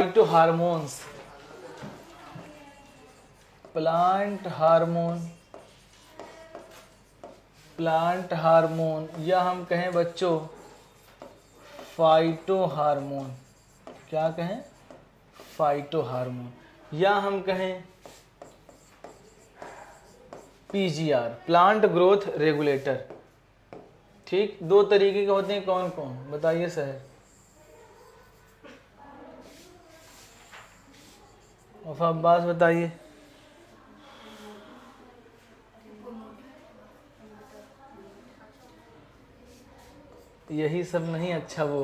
फाइटोहार्मोन्स, plant hormone या हम कहें बच्चों फाइटोहार्मोन, क्या कहें, फाइटोहार्मोन, या हम कहें पीजीआर, प्लांट ग्रोथ रेगुलेटर। ठीक, दो तरीके के होते हैं, कौन कौन बताइए सर। अब्बास बताइए। यही सब नहीं, अच्छा वो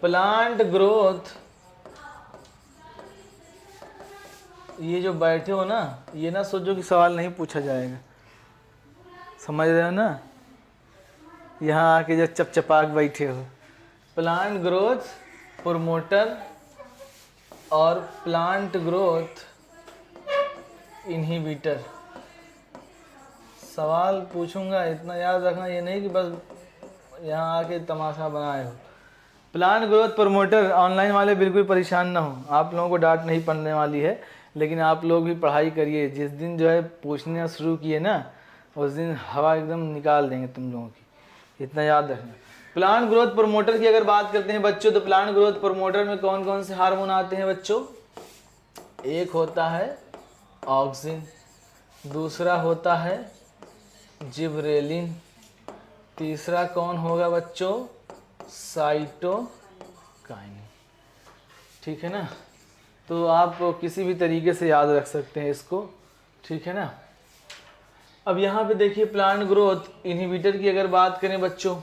प्लांट ग्रोथ, ये जो बैठे हो ना, ये ना सोचो कि सवाल नहीं पूछा जाएगा, समझ रहे हो ना, यहाँ आके जो चपचपाक बैठे हो। प्लांट ग्रोथ प्रोमोटर और प्लांट ग्रोथ इनहिबिटर। सवाल पूछूंगा, इतना याद रखना, ये नहीं कि बस यहाँ आके तमाशा बनाए हो। प्लांट ग्रोथ प्रमोटर, ऑनलाइन वाले बिल्कुल परेशान ना हो, आप लोगों को डांट नहीं पड़ने वाली है, लेकिन आप लोग भी पढ़ाई करिए। जिस दिन जो है पूछना शुरू किए ना, उस दिन हवा एकदम निकाल देंगे तुम लोगों की, इतना याद रखना। प्लांट ग्रोथ प्रमोटर की अगर बात करते हैं बच्चों, तो प्लांट ग्रोथ प्रमोटर में कौन कौन से हार्मोन आते हैं बच्चों? एक होता है ऑक्सिन, दूसरा होता है जिबरेलिन, तीसरा कौन होगा बच्चों? साइटोकाइनिन। ठीक है ना, तो आप किसी भी तरीके से याद रख सकते हैं इसको, ठीक है ना। अब यहाँ पे देखिए प्लांट ग्रोथ इनहिबिटर की अगर बात करें बच्चों,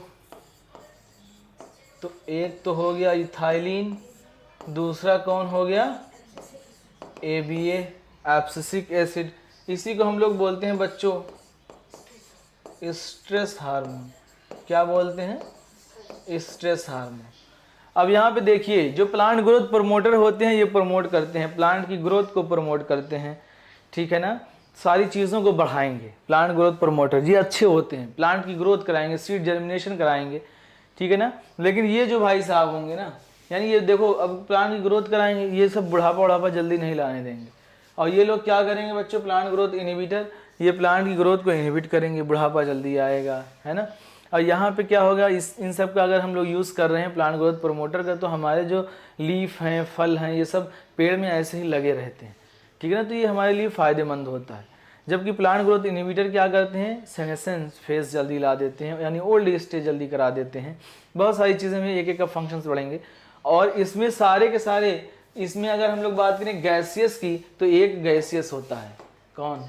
तो एक तो हो गया इथाइलिन, दूसरा कौन हो गया? ABA, abscisic acid. इसी को हम लोग बोलते हैं बच्चों स्ट्रेस हार्मोन। क्या बोलते हैं? Stress hormone. अब यहाँ पे देखिए, जो प्लांट ग्रोथ प्रमोटर होते हैं, ये प्रमोट करते हैं, प्लांट की ग्रोथ को प्रमोट करते हैं, ठीक है ना, सारी चीज़ों को बढ़ाएंगे। प्लांट ग्रोथ प्रमोटर ये अच्छे होते हैं, प्लांट की ग्रोथ कराएंगे, सीड जर्मिनेशन कराएंगे, ठीक है ना। लेकिन ये जो भाई साहब होंगे ना, यानी ये देखो, अब प्लांट की ग्रोथ कराएंगे, ये सब बुढ़ापा जल्दी नहीं लाने देंगे। और ये लोग क्या करेंगे बच्चों? प्लांट ग्रोथ इनहिबिटर, ये प्लांट की ग्रोथ को इनहिबिट करेंगे, बुढ़ापा जल्दी आएगा, है ना। और यहाँ पे क्या होगा, इन सब का अगर हम लोग यूज़ कर रहे हैं प्लांट ग्रोथ प्रमोटर का, तो हमारे जो लीफ हैं, फल हैं, ये सब पेड़ में ऐसे ही लगे रहते हैं, ठीक है ना, तो ये हमारे लिए फ़ायदेमंद होता है। जबकि प्लांट ग्रोथ इनहिबिटर क्या करते हैं? सेनेसेंस फेज जल्दी ला देते हैं, यानी ओल्ड स्टेज जल्दी करा देते हैं। बहुत सारी चीज़ें में एक एक का फंक्शंस बढ़ेंगे। और इसमें सारे के सारे, इसमें अगर हम लोग बात करें गैसियस की, तो एक गैसियस होता है, कौन?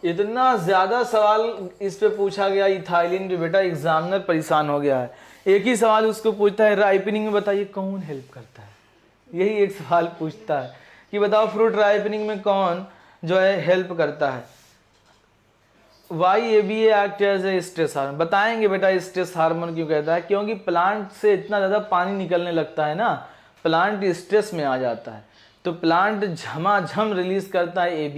इतना ज़्यादा सवाल इस पे पूछा गया इथाइलिन पे, बेटा एग्जामिनर परेशान हो गया है। एक ही सवाल उसको पूछता है, राइपनिंग में बताइए कौन हेल्प करता है, यही एक सवाल पूछता है कि बताओ फ्रूट राइपनिंग में कौन जो है हेल्प करता है। Why ABA act as a stress hormone. बताएंगे बेटा स्ट्रेस हार्मोन क्यों कहता है? क्योंकि प्लांट से इतना ज़्यादा पानी निकलने लगता है ना, प्लांट स्ट्रेस में आ जाता है, तो प्लांट झमाझम रिलीज करता है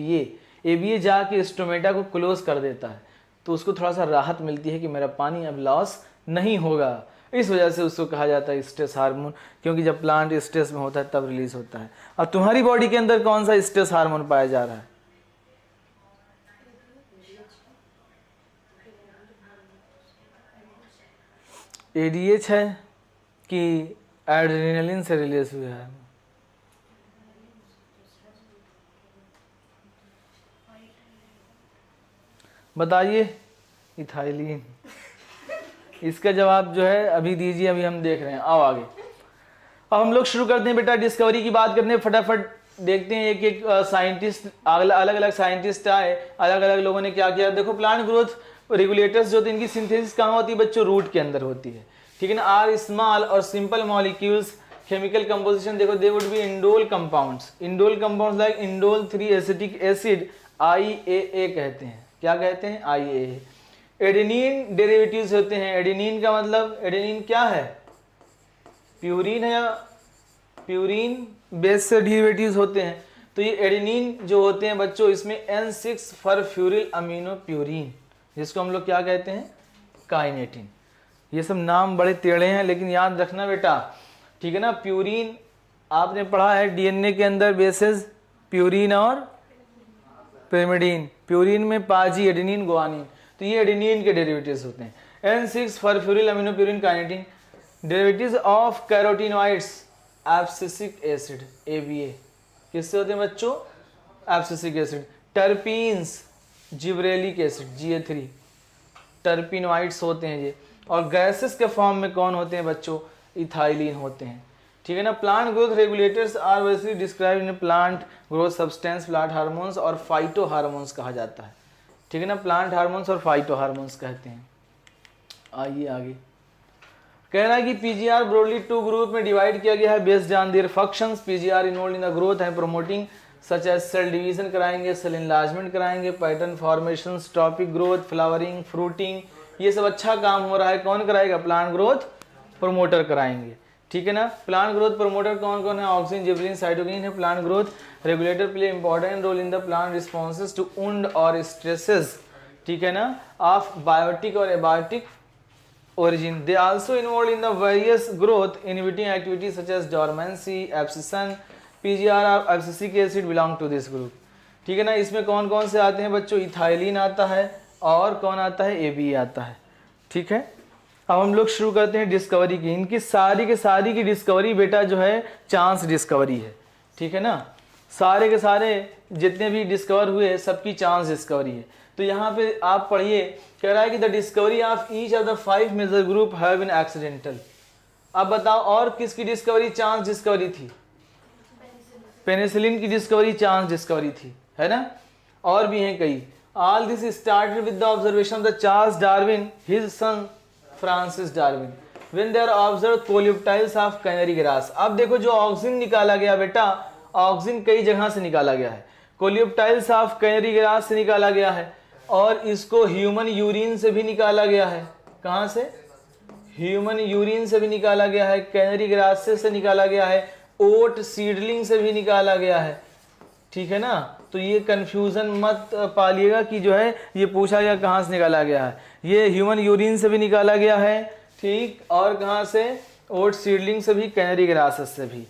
ABA जाके स्टोमेटा को क्लोज कर देता है, तो उसको थोड़ा सा राहत मिलती है कि मेरा पानी अब लॉस नहीं होगा। इस वजह से उसको कहा जाता है स्ट्रेस हार्मोन, क्योंकि जब प्लांट स्ट्रेस में होता है तब रिलीज होता है। और तुम्हारी बॉडी के अंदर कौन सा स्ट्रेस हार्मोन पाया जा रहा है? ADH है कि एड्रेनलिन से रिलीज हुआ है? बताइए। इथाइलिन। इसका जवाब जो है अभी दीजिए, अभी हम देख रहे हैं। आओ आगे, अब हम लोग शुरू करते हैं बेटा, डिस्कवरी की बात करते हैं, फटाफट देखते हैं। एक एक साइंटिस्ट, अलग अलग साइंटिस्ट आए, अलग अलग लोगों ने क्या किया। देखो प्लांट ग्रोथ रेगुलेटर्स जो होती है, इनकी सिंथेसिस कहाँ होती है बच्चों? रूट के अंदर होती है, ठीक है ना। आर स्मॉल और सिंपल मॉलिक्यूल्स, केमिकल कंपोजिशन देखो, they would be indole compounds, like indole 3 acetic acid, IAA कहते हैं। क्या कहते हैं? IAA। एडेनिन डेरिवेटिव्स होते हैं। एडेनिन का मतलब, एडेनिन क्या है? प्यूरिन है, या प्यूरिन बेस से डेरिवेटिव्स होते हैं। तो ये एडेनिन जो होते हैं बच्चों, इसमें N6 फॉरफ्यूरिल अमीनो प्यूरिन, जिसको हम लोग क्या कहते हैं? काइनेटिन। ये सब नाम बड़े टेढ़े हैं, लेकिन याद रखना बेटा, ठीक है ना। प्यूरिन आपने पढ़ा है डीएनए के अंदर बेसेस प्यूरिन और पिरिमिडीन। प्यूरिन में पाजी, एडेनिन, गुआनिन, तो ये एडेनिन के डेरिवेटिव्स होते हैं। N6 phosphoryl aminopurine kinetin. Derivatives of carotenoids abscisic acid ABA किससे होते हैं बच्चों? Abscisic acid. Terpenes gibberellic acid GA3 terpenoids होते हैं ये। और गैसेस के फॉर्म में कौन होते हैं बच्चों? इथाइलिन होते हैं। ठीक है ना। Plant growth regulators are vastly describe in plant growth substance, plant hormones और फाइटो हार्मोन्स कहा जाता है। ठीक है ना। प्लांट हार्मोन्स और फाइटो हार्मोन्स कहते हैं। आइए आगे कह रहा है कि पीजीआर ब्रॉडली 2 ग्रुप में डिवाइड किया गया है based on their functions. PGR involve in the growth and promoting such as cell division कराएंगे, सेल इनलार्जमेंट कराएंगे, pattern formation, topic growth, flowering, fruiting, ये सब अच्छा काम हो रहा है। कौन कराएगा? प्लांट ग्रोथ प्रोमोटर कराएंगे। ठीक है ना। प्लांट ग्रोथ प्रोमोटर कौन कौन है? ऑक्सिन, जिबरिन, साइटोकिन है। Plant growth regulator play important role in the plant responses to wound और स्ट्रेसेस। ठीक है ना, ऑफ बायोटिक और abiotic origin. They also involved in the various growth inhibiting activities such as dormancy, abscission. PGR और abscisic acid belong to this group. ठीक है ना। इसमें कौन कौन से आते हैं बच्चों? इथाइलिन आता है और कौन आता है? ABA आता है। ठीक है। अब हम लोग शुरू करते हैं डिस्कवरी की। इनकी सारी के सारी की डिस्कवरी बेटा जो है चांस डिस्कवरी है। ठीक है ना। सारे के सारे जितने भी डिस्कवर हुए सबकी चांस डिस्कवरी है। तो यहाँ पे आप पढ़िए, कह रहा है कि the discovery of each of the 5 major group have been accidental. अब बताओ और किसकी डिस्कवरी चांस डिस्कवरी थी? पेनिसिलिन की डिस्कवरी चांस डिस्कवरी थी, है ना। और भी हैं कई। All this started with the observation of the Charles Darwin, his son Francis Darwin, when they are observe coleoptiles of canary grass. अब देखो जो ऑक्सिन निकाला गया बेटा, ऑक्सिन कई जगह से निकाला गया है। कोलियोप्टाइल्स ऑफ कैनरी ग्रास से निकाला गया है और इसको ह्यूमन यूरिन से भी निकाला गया है। कहाँ से? ह्यूमन यूरिन से भी निकाला गया है, कैनरी ग्रास से निकाला गया है, ओट सीडलिंग से भी निकाला गया है। ठीक है ना। तो ये कंफ्यूजन मत पालिएगा कि जो है ये पूछा गया कहाँ से निकाला गया है। ये ह्यूमन यूरिन से भी निकाला गया है, ठीक, और कहाँ से? ओट सीडलिंग से भी, कैनरी ग्रास से भी।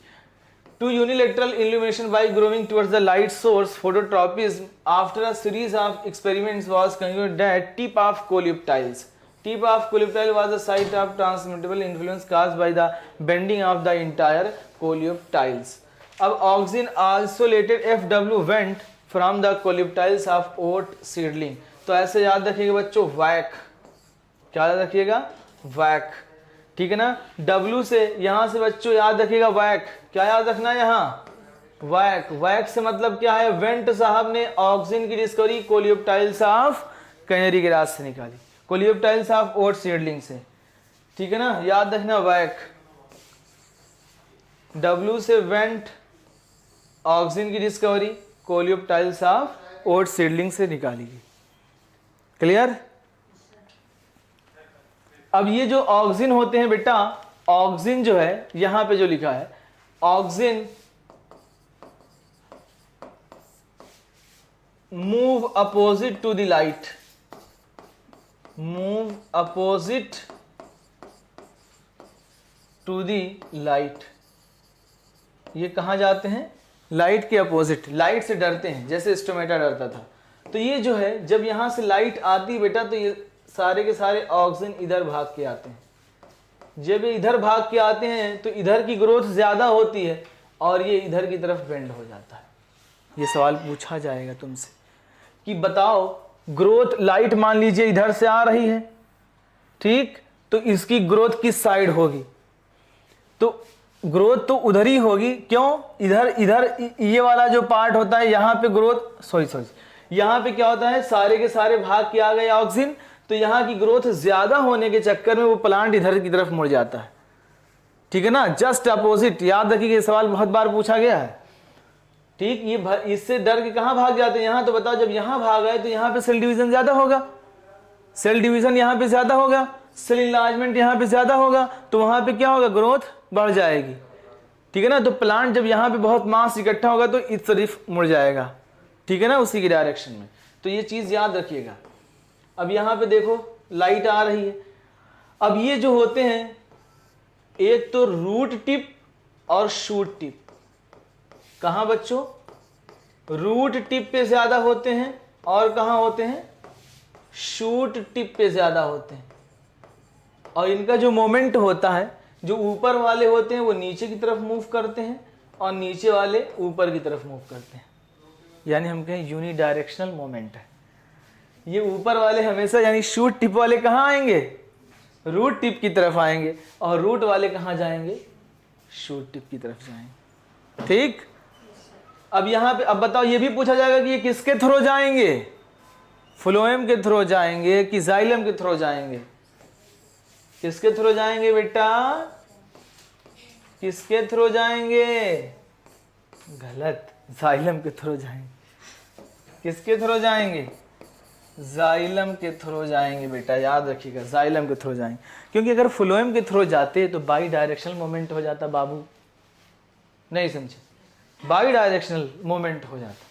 To unilateral illumination by growing towards the light source, phototropism, after a series of experiments was concluded that tip of coleoptiles was the site of transmittable influence caused by the bending of the entire coleoptiles. अब auxin isolated FW went from the coleoptiles of oat seedling. तो ऐसे याद रखिएगा बच्चों, वैक, क्या याद रखिएगा? वैक। ठीक है ना। W से यहां से बच्चों याद रखिएगा वैक। क्या याद रखना है यहाँ? वैक। वैक से मतलब क्या है? वेंट साहब ने ऑक्सिन की डिस्कवरी कोलियोप्टाइल्स ऑफ कैनरी ग्रास से निकाली, कोलियोप्टाइल्स ऑफ ओट सीडलिंग से। ठीक है ना, याद रखना वैक। W से वेंट ऑक्सिन की डिस्कवरी कोलियोप्टाइल्स ऑफ ओट सीडलिंग से निकाली गई। क्लियर। अब ये जो ऑक्सिन होते हैं बेटा, ऑक्सिन जो है यहां पे जो लिखा है, auxin move opposite to the light, move opposite to the light. ये कहां जाते हैं? लाइट के अपोजिट, लाइट से डरते हैं, जैसे स्टोमेटा डरता था। तो ये जो है जब यहां से लाइट आती बेटा तो ये सारे के सारे ऑक्सिन इधर भाग के आते हैं। जब ये इधर भाग के आते हैं तो इधर की ग्रोथ ज्यादा होती है और ये इधर की तरफ बेंड हो जाता है। ये सवाल पूछा जाएगा तुमसे कि बताओ ग्रोथ, लाइट मान लीजिए इधर से आ रही है, ठीक, तो इसकी ग्रोथ किस साइड होगी? तो ग्रोथ तो उधर ही होगी। क्यों? इधर इधर ये वाला जो पार्ट होता है यहाँ पे ग्रोथ, यहाँ पे क्या होता है, सारे के सारे भाग के आ गए ऑक्सिन, तो यहाँ की ग्रोथ ज्यादा होने के चक्कर में वो प्लांट इधर की तरफ मुड़ जाता है। ठीक है ना, जस्ट अपोजिट। याद रखिए ये सवाल बहुत बार पूछा गया है। ठीक, ये इससे डर के कहाँ भाग जाते हैं? यहाँ। तो बताओ जब यहाँ भाग आए तो यहाँ पे सेल डिवीजन ज्यादा होगा, सेल डिवीजन यहाँ पे ज्यादा होगा, सेल इनलार्जमेंट यहाँ पे ज्यादा होगा, तो वहां पे क्या होगा? ग्रोथ बढ़ जाएगी। ठीक है ना। तो प्लांट जब यहाँ पे बहुत मास इकट्ठा होगा तो इस तरफ मुड़ जाएगा। ठीक है ना, उसी की डायरेक्शन में। तो ये चीज याद रखिएगा। अब यहाँ पे देखो लाइट आ रही है। अब ये जो होते हैं, एक तो रूट टिप और शूट टिप। कहाँ बच्चों? रूट टिप पे ज्यादा होते हैं और कहाँ होते हैं? शूट टिप पे ज्यादा होते हैं। और इनका जो मोमेंट होता है, जो ऊपर वाले होते हैं वो नीचे की तरफ मूव करते हैं और नीचे वाले ऊपर की तरफ मूव करते हैं, यानी हम कहें यूनि डायरेक्शनल मोमेंट है। ये ऊपर वाले हमेशा यानी शूट टिप वाले कहाँ आएंगे? रूट टिप की तरफ आएंगे, और रूट वाले कहाँ जाएंगे? शूट टिप की तरफ जाएंगे। ठीक, अब यहाँ पे अब बताओ, ये भी पूछा जाएगा कि ये किसके थ्रू जाएंगे? फ्लोएम के थ्रू जाएंगे कि जाइलम के थ्रू जाएंगे? किसके थ्रू जाएंगे बेटा? किसके थ्रू जाएंगे? गलत, जाइलम के थ्रू जाएंगे। किसके थ्रू जाएंगे? जाइलम के थ्रू जाएंगे बेटा, याद रखिएगा, जाइलम के थ्रू जाएंगे। क्योंकि अगर फ्लोएम के थ्रू जाते तो बाई डायरेक्शनल मोमेंट हो जाता बाबू, नहीं समझे? बाई डायरेक्शनल मोमेंट हो जाता,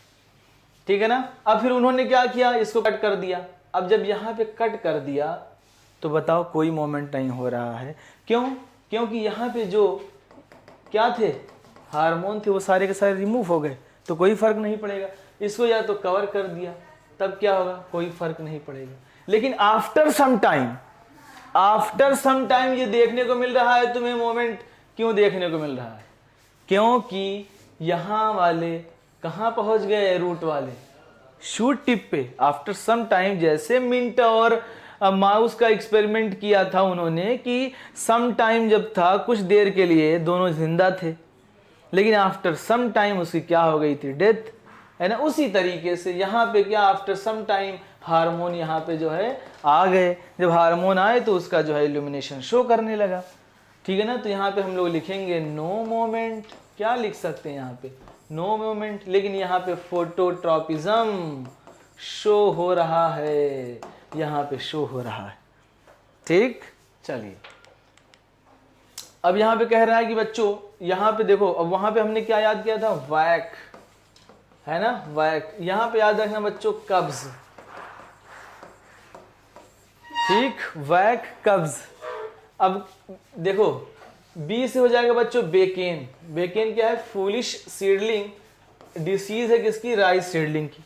ठीक है ना। अब फिर उन्होंने क्या किया? इसको कट कर दिया। अब जब यहाँ पे कट कर दिया तो बताओ कोई मोमेंट नहीं हो रहा है। क्यों? क्योंकि यहाँ पे जो क्या थे, हार्मोन थे, वो सारे के सारे रिमूव हो गए, तो कोई फर्क नहीं पड़ेगा। इसको या तो कवर कर दिया, तब क्या होगा? कोई फर्क नहीं पड़ेगा। लेकिन आफ्टर सम टाइम ये देखने को मिल रहा है तुम्हें मोमेंट। क्यों देखने को मिल रहा है? क्योंकि यहाँ वाले कहाँ पहुंच गए? रूट वाले शूट टिप पे। आफ्टर सम टाइम, जैसे मिंट और माउस का एक्सपेरिमेंट किया था उन्होंने कि सम टाइम जब था, कुछ देर के लिए दोनों जिंदा थे, लेकिन आफ्टर सम टाइम उसकी क्या हो गई थी? डेथ, है ना। उसी तरीके से यहाँ पे क्या, आफ्टर सम टाइम हार्मोन यहाँ पे जो है आ गए। जब हार्मोन आए तो उसका जो है इल्यूमिनेशन शो करने लगा, ठीक है ना। तो यहाँ पे हम लोग लिखेंगे नो मोमेंट। क्या लिख सकते हैं यहाँ पे? No moment. लेकिन यहाँ पे फोटोट्रॉपिज्म शो हो रहा है, यहाँ पे शो हो रहा है। ठीक, चलिए अब यहाँ पे कह रहा है कि बच्चों यहाँ पे देखो, अब वहां पे हमने क्या याद किया था? वैक, है ना, वैक। यहाँ पे याद रखना बच्चों, कब्ज। ठीक, वैक, कब्ज। अब देखो बी से हो जाएगा बच्चों बेकेन। बेकेन क्या है? फूलिश सीडलिंग डिसीज है किसकी? राइस सीडलिंग की,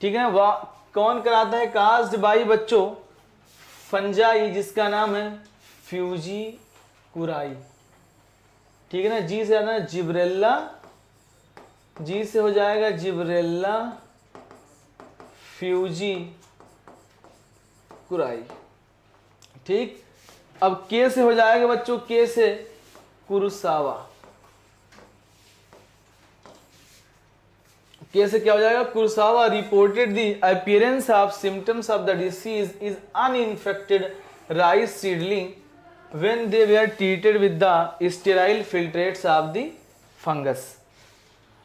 ठीक है। वह कौन कराता है? काज्ड बाई बच्चों फंजाई, जिसका नाम है फ्यूजी कुराई, ठीक है ना। जी से आना है जिब्रेल्ला, जी से हो जाएगा जिब्रेल्ला फ्यूजी कुराई, ठीक। अब के से हो जाएगा बच्चों, के से कुरुसावा। के से क्या हो जाएगा? कुरुसावा reported the appearance of symptoms of the disease is uninfected rice seedling when they were treated with the sterile filtrates of the fungus।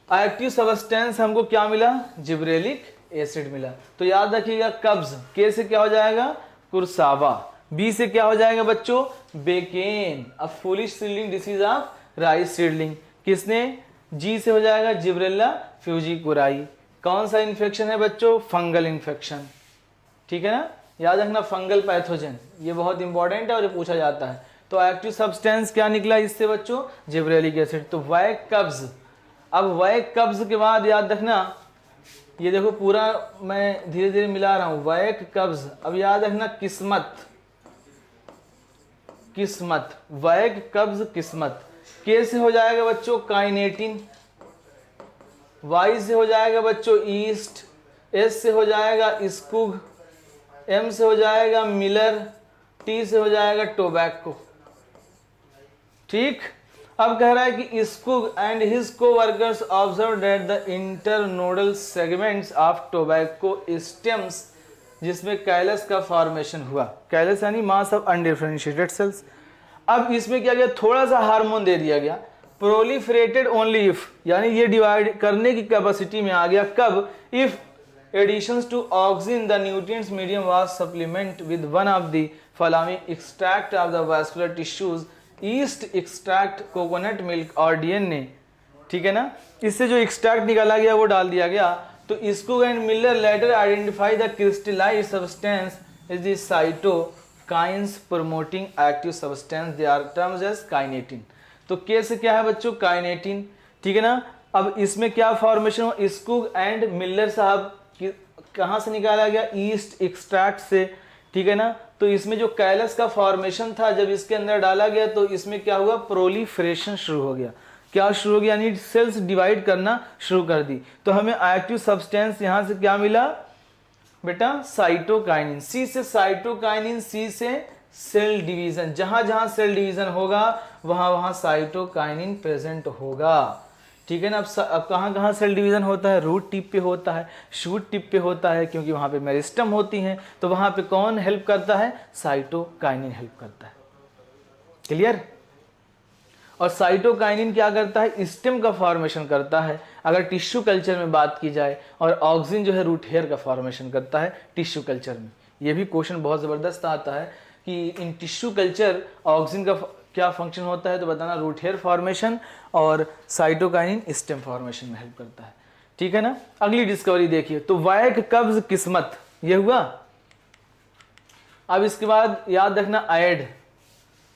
Active substance हमको क्या मिला? जिब्रेलिक एसिड मिला। तो याद रखिएगा कब्ज, के से क्या हो जाएगा? कुरसावा। बी से क्या हो जाएगा बच्चों? Bakanae, a foolish seedling disease of rice seedling. किसने? जी से हो जाएगा जिब्रेल्ला फ्यूजी कुराई। कौन सा इन्फेक्शन है बच्चों? फंगल इन्फेक्शन, ठीक है ना। याद रखना फंगल पैथोजन, ये बहुत इंपॉर्टेंट है और ये पूछा जाता है। तो एक्टिव सब्सटेंस क्या निकला इससे बच्चों? Gibberellic acid. तो वैक कब्ज। अब वैक कब्ज के बाद याद रखना, ये देखो पूरा मैं धीरे धीरे मिला रहा हूं, वैक कब्ज। अब याद रखना किस्मत, किस्मत, वैक कब्ज किस्मत। के से हो जाएगा बच्चों काइनेटिन, वाई से हो जाएगा बच्चों ईस्ट, एस से हो जाएगा स्कुग, एम से हो जाएगा मिलर, टी से हो जाएगा टोबैको, ठीक। अब कह रहा है कि Skoog and his coworkers observe that the internodal segments of tobacco stems, जिसमें कैलस का फॉर्मेशन हुआ। कैलस यानी मास ऑफ अनडिफरेंशिएटेड सेल्स। अब इसमें क्या गया? थोड़ा सा हार्मोन दे दिया गया, प्रोलिफरेटेड ओनली इफ, यानी ये डिवाइड करने की कैपेसिटी में आ गया कब? If additions to oxygen the nutrients medium was supplement with one of the following extract of the vascular tissues, yeast extract, coconut milk और DNA, ठीक है ना। इससे जो एक्सट्रैक्ट निकाला गया वो डाल दिया गया। तो इसको and Miller later identify the crystallized substance is the cytokines promoting active substance, they are terms as kinetin. तो के से क्या है बच्चों, काइनेटिन, ठीक है ना। अब इसमें क्या फॉर्मेशन हो, स्कूग एंड मिलर साहब कहाँ से निकाला गया, ईस्ट एक्सट्रैक्ट से, ठीक है ना। तो इसमें जो कैलस का फॉर्मेशन था जब इसके अंदर डाला गया तो इसमें क्या हुआ, प्रोलिफरेशन शुरू हो गया। क्या शुरू हो गया, यानी सेल्स डिवाइड करना शुरू कर दी। तो हमें एक्टिव सब्सटेंस यहाँ से क्या मिला बेटा, साइटोकाइनिन। सी से साइटोकाइनिन, सी से सेल डिवीजन, जहां जहां सेल डिवीजन होगा वहां वहां साइटोकाइनिन प्रेजेंट होगा, ठीक है ना। अब कहाँ कहाँ सेल डिवीजन होता है, रूट टिप पे होता है, शूट टिप पे होता है, क्योंकि वहां पे मेरिस्टम होती हैं, तो वहां पे कौन हेल्प करता है, साइटोकाइनिन हेल्प करता है। क्लियर। और साइटोकाइनिन क्या करता है, स्टेम का फॉर्मेशन करता है अगर टिश्यू कल्चर में बात की जाए, और ऑक्सिन जो है रूट हेयर का फॉर्मेशन करता है टिश्यू कल्चर में। ये भी क्वेश्चन बहुत ज़बरदस्त आता है कि इन टिश्यू कल्चर ऑक्सिन का क्या फंक्शन होता है, तो बताना रूट हेयर फॉर्मेशन, और साइटोकाइनिन स्टेम फॉर्मेशन में हेल्प करता है, ठीक है ना। अगली डिस्कवरी देखिए, तो वैक कब्ज किस्मत, ये हुआ। अब इसके बाद याद रखना आयड,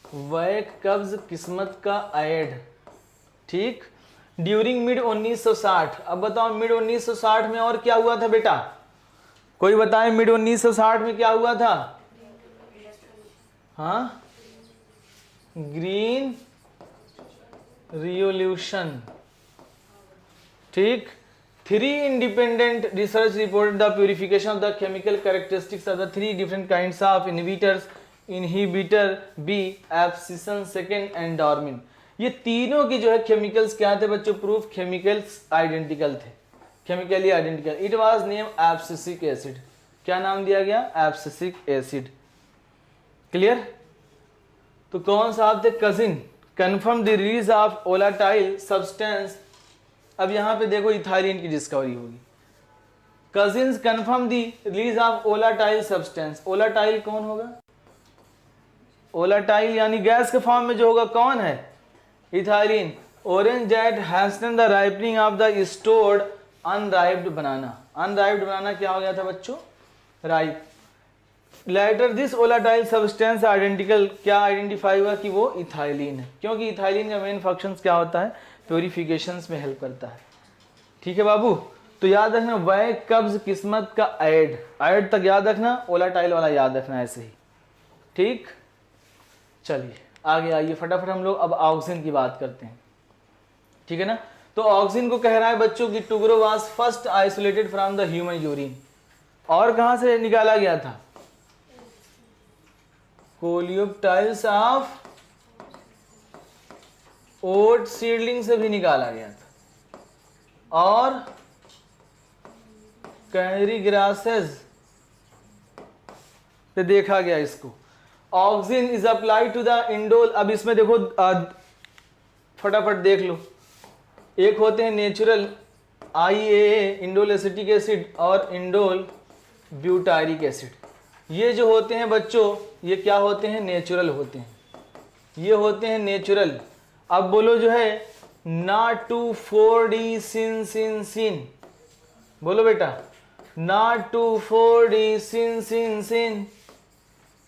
वैक कब्ज किस्मत का आयड, ठीक। ड्यूरिंग मिड 1960, अब बताओ मिड 1960 में और क्या हुआ था बेटा, कोई बताए मिड 1960 में क्या हुआ था। हाँ, ग्रीन रिवॉल्यूशन, ठीक। 3 independent research reported the purification of the chemical characteristics of the 3 different kinds of inhibitors, inhibitor B, abscission second and dormin। ये तीनों की जो है केमिकल्स क्या थे बच्चों, प्रूफ केमिकल्स आइडेंटिकल थे, chemically identical. It was name abscisic acid, क्या नाम दिया गया, एब्सिसिक एसिड। क्लियर। तो कौन साहब थे, cousin, confirm the release of volatile substance. अब यहां पे देखो इथाइलिन की डिस्कवरी होगी। Cousins confirm the release of volatile substance. Volatile कौन होगा, वोलेटाइल यानी गैस के फॉर्म में जो होगा कौन है, ethylene. Orange that hasten the ripening of the stored unripened banana. Unripened banana क्या हो गया था बच्चों, ripe. Later this volatile substance identical, क्या आइडेंटिफाई हुआ कि वो इथाइलिन है, क्योंकि इथाइलिन का मेन फंक्शन क्या होता है, प्योरिफिकेशंस में हेल्प करता है, ठीक है बाबू। तो याद रखना वैक कब्ज किस्मत का ऐड, ऐड तक याद रखना, वोलेटाइल वाला याद रखना ऐसे ही, ठीक। चलिए आगे आइए फटाफट हम लोग अब ऑक्सिन की बात करते हैं, ठीक है ना। तो ऑक्सिन को कह रहा है बच्चों की टुगरो was first isolated from the human urine, और कहां से निकाला गया था, कोलियोप्टाइल्स ऑफ ओट सीडलिंग से भी निकाला गया था, और कैरी ग्रासेस पे देखा गया इसको। Auxin is applied to the indole. अब इसमें देखो फटाफट देख लो, एक होते हैं natural IAA indole acetic acid और इंडोल ब्यूटायरिक एसिड। ये जो होते हैं बच्चों ये क्या होते हैं, नेचुरल होते हैं, ये होते हैं नेचुरल। अब बोलो जो है ना टू 4D सिन सिन सिन, बोलो बेटा ना टू 4D सिन सिन सिन,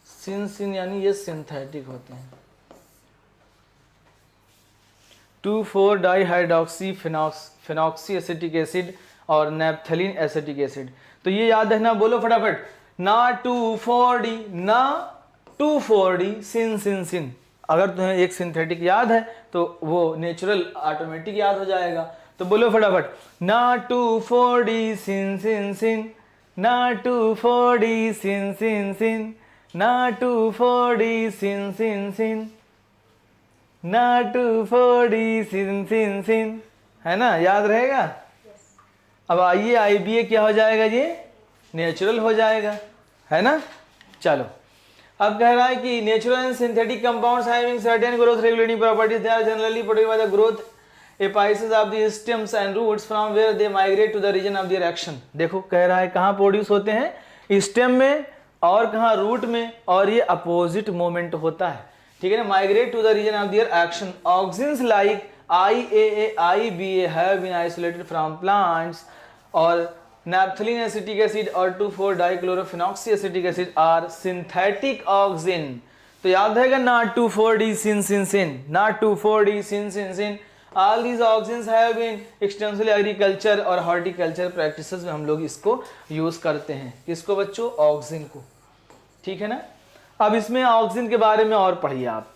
सिन सिन यानी ये सिंथेटिक होते हैं। 2,4 डाइहाइड्रोक्सी फिनॉक्सी एसिटिक एसिड और नेप्थलीन एसिटिक एसिड। तो ये याद रखना, बोलो फटाफट ना 2,4D, ना 2,4D सिन सिन सिन। अगर तुम्हें एक सिंथेटिक याद है तो वो नेचुरल ऑटोमेटिक याद हो जाएगा। तो बोलो फटाफट ना 2,4D सिन सिन सिन, ना 2,4D सिन सिन सिन, ना 2,4D सिन सिन सिन, ना 2,4D सिन सिन सिन, है ना, याद रहेगा। अब आइए IBA क्या हो जाएगा, ये नेचुरल हो जाएगा, है ना। चलो अब कह रहा है कि natural and synthetic compounds having certain growth regulating properties, they are generally produced by the growth apices of the stems and roots from where they migrate to the region of their action. देखो कह रहा है कहाँ produce होते हैं, stem में, और कहाँ, रूट में, और ये अपोजिट मूवमेंट होता है, ठीक है ना, migrate to the region of their action. Auxins like IAA, IBA have been isolated from plants, और naphthalene acetic acid और 2,4 dichlorophenoxy acetic acid are synthetic auxin तो याद रहेगा not to 4D sin, not to 4D sin. All these auxins have been extensively agriculture और horticulture practices में हम लोग इसको यूज करते हैं। किसको बच्चों? ऑक्सिन को। ठीक है ना। अब इसमें ऑक्सिन के बारे में और पढ़िए आप।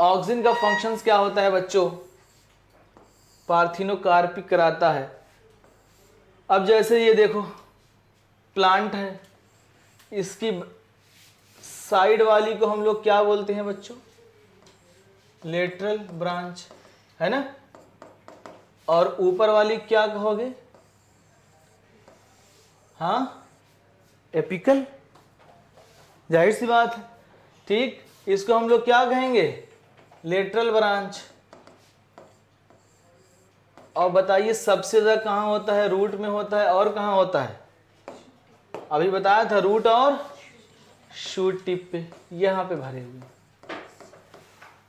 ऑक्सिन का फंक्शंस क्या होता है बच्चों? पार्थिनोकार्पिक कराता है। अब जैसे ये देखो प्लांट है, इसकी साइड वाली को हम लोग क्या बोलते हैं बच्चों? लेटरल ब्रांच, है ना। और ऊपर वाली क्या कहोगे? हाँ, एपिकल। जाहिर सी बात है। ठीक, इसको हम लोग क्या कहेंगे? Lateral branch. और बताइए सबसे ज्यादा कहाँ होता है? रूट में होता है और कहाँ होता है? अभी बताया था, रूट और शूट टिप पे, यहां पे भरे हुए।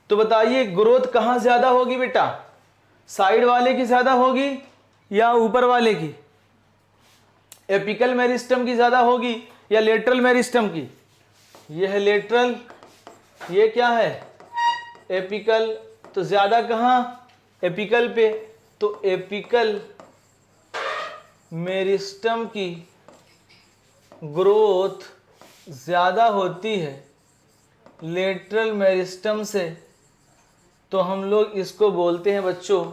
तो बताइए ग्रोथ कहां ज्यादा होगी बेटा? साइड वाले की ज्यादा होगी या ऊपर वाले की? एपिकल मेरिस्टम की ज्यादा होगी या लेटरल मेरिस्टम की? ये है लेटरल, ये क्या है? एपिकल। तो ज्यादा कहां? एपिकल पे। तो एपिकल मेरिस्टम की ग्रोथ ज्यादा होती है लेटरल मेरिस्टम से, तो हम लोग इसको बोलते हैं बच्चों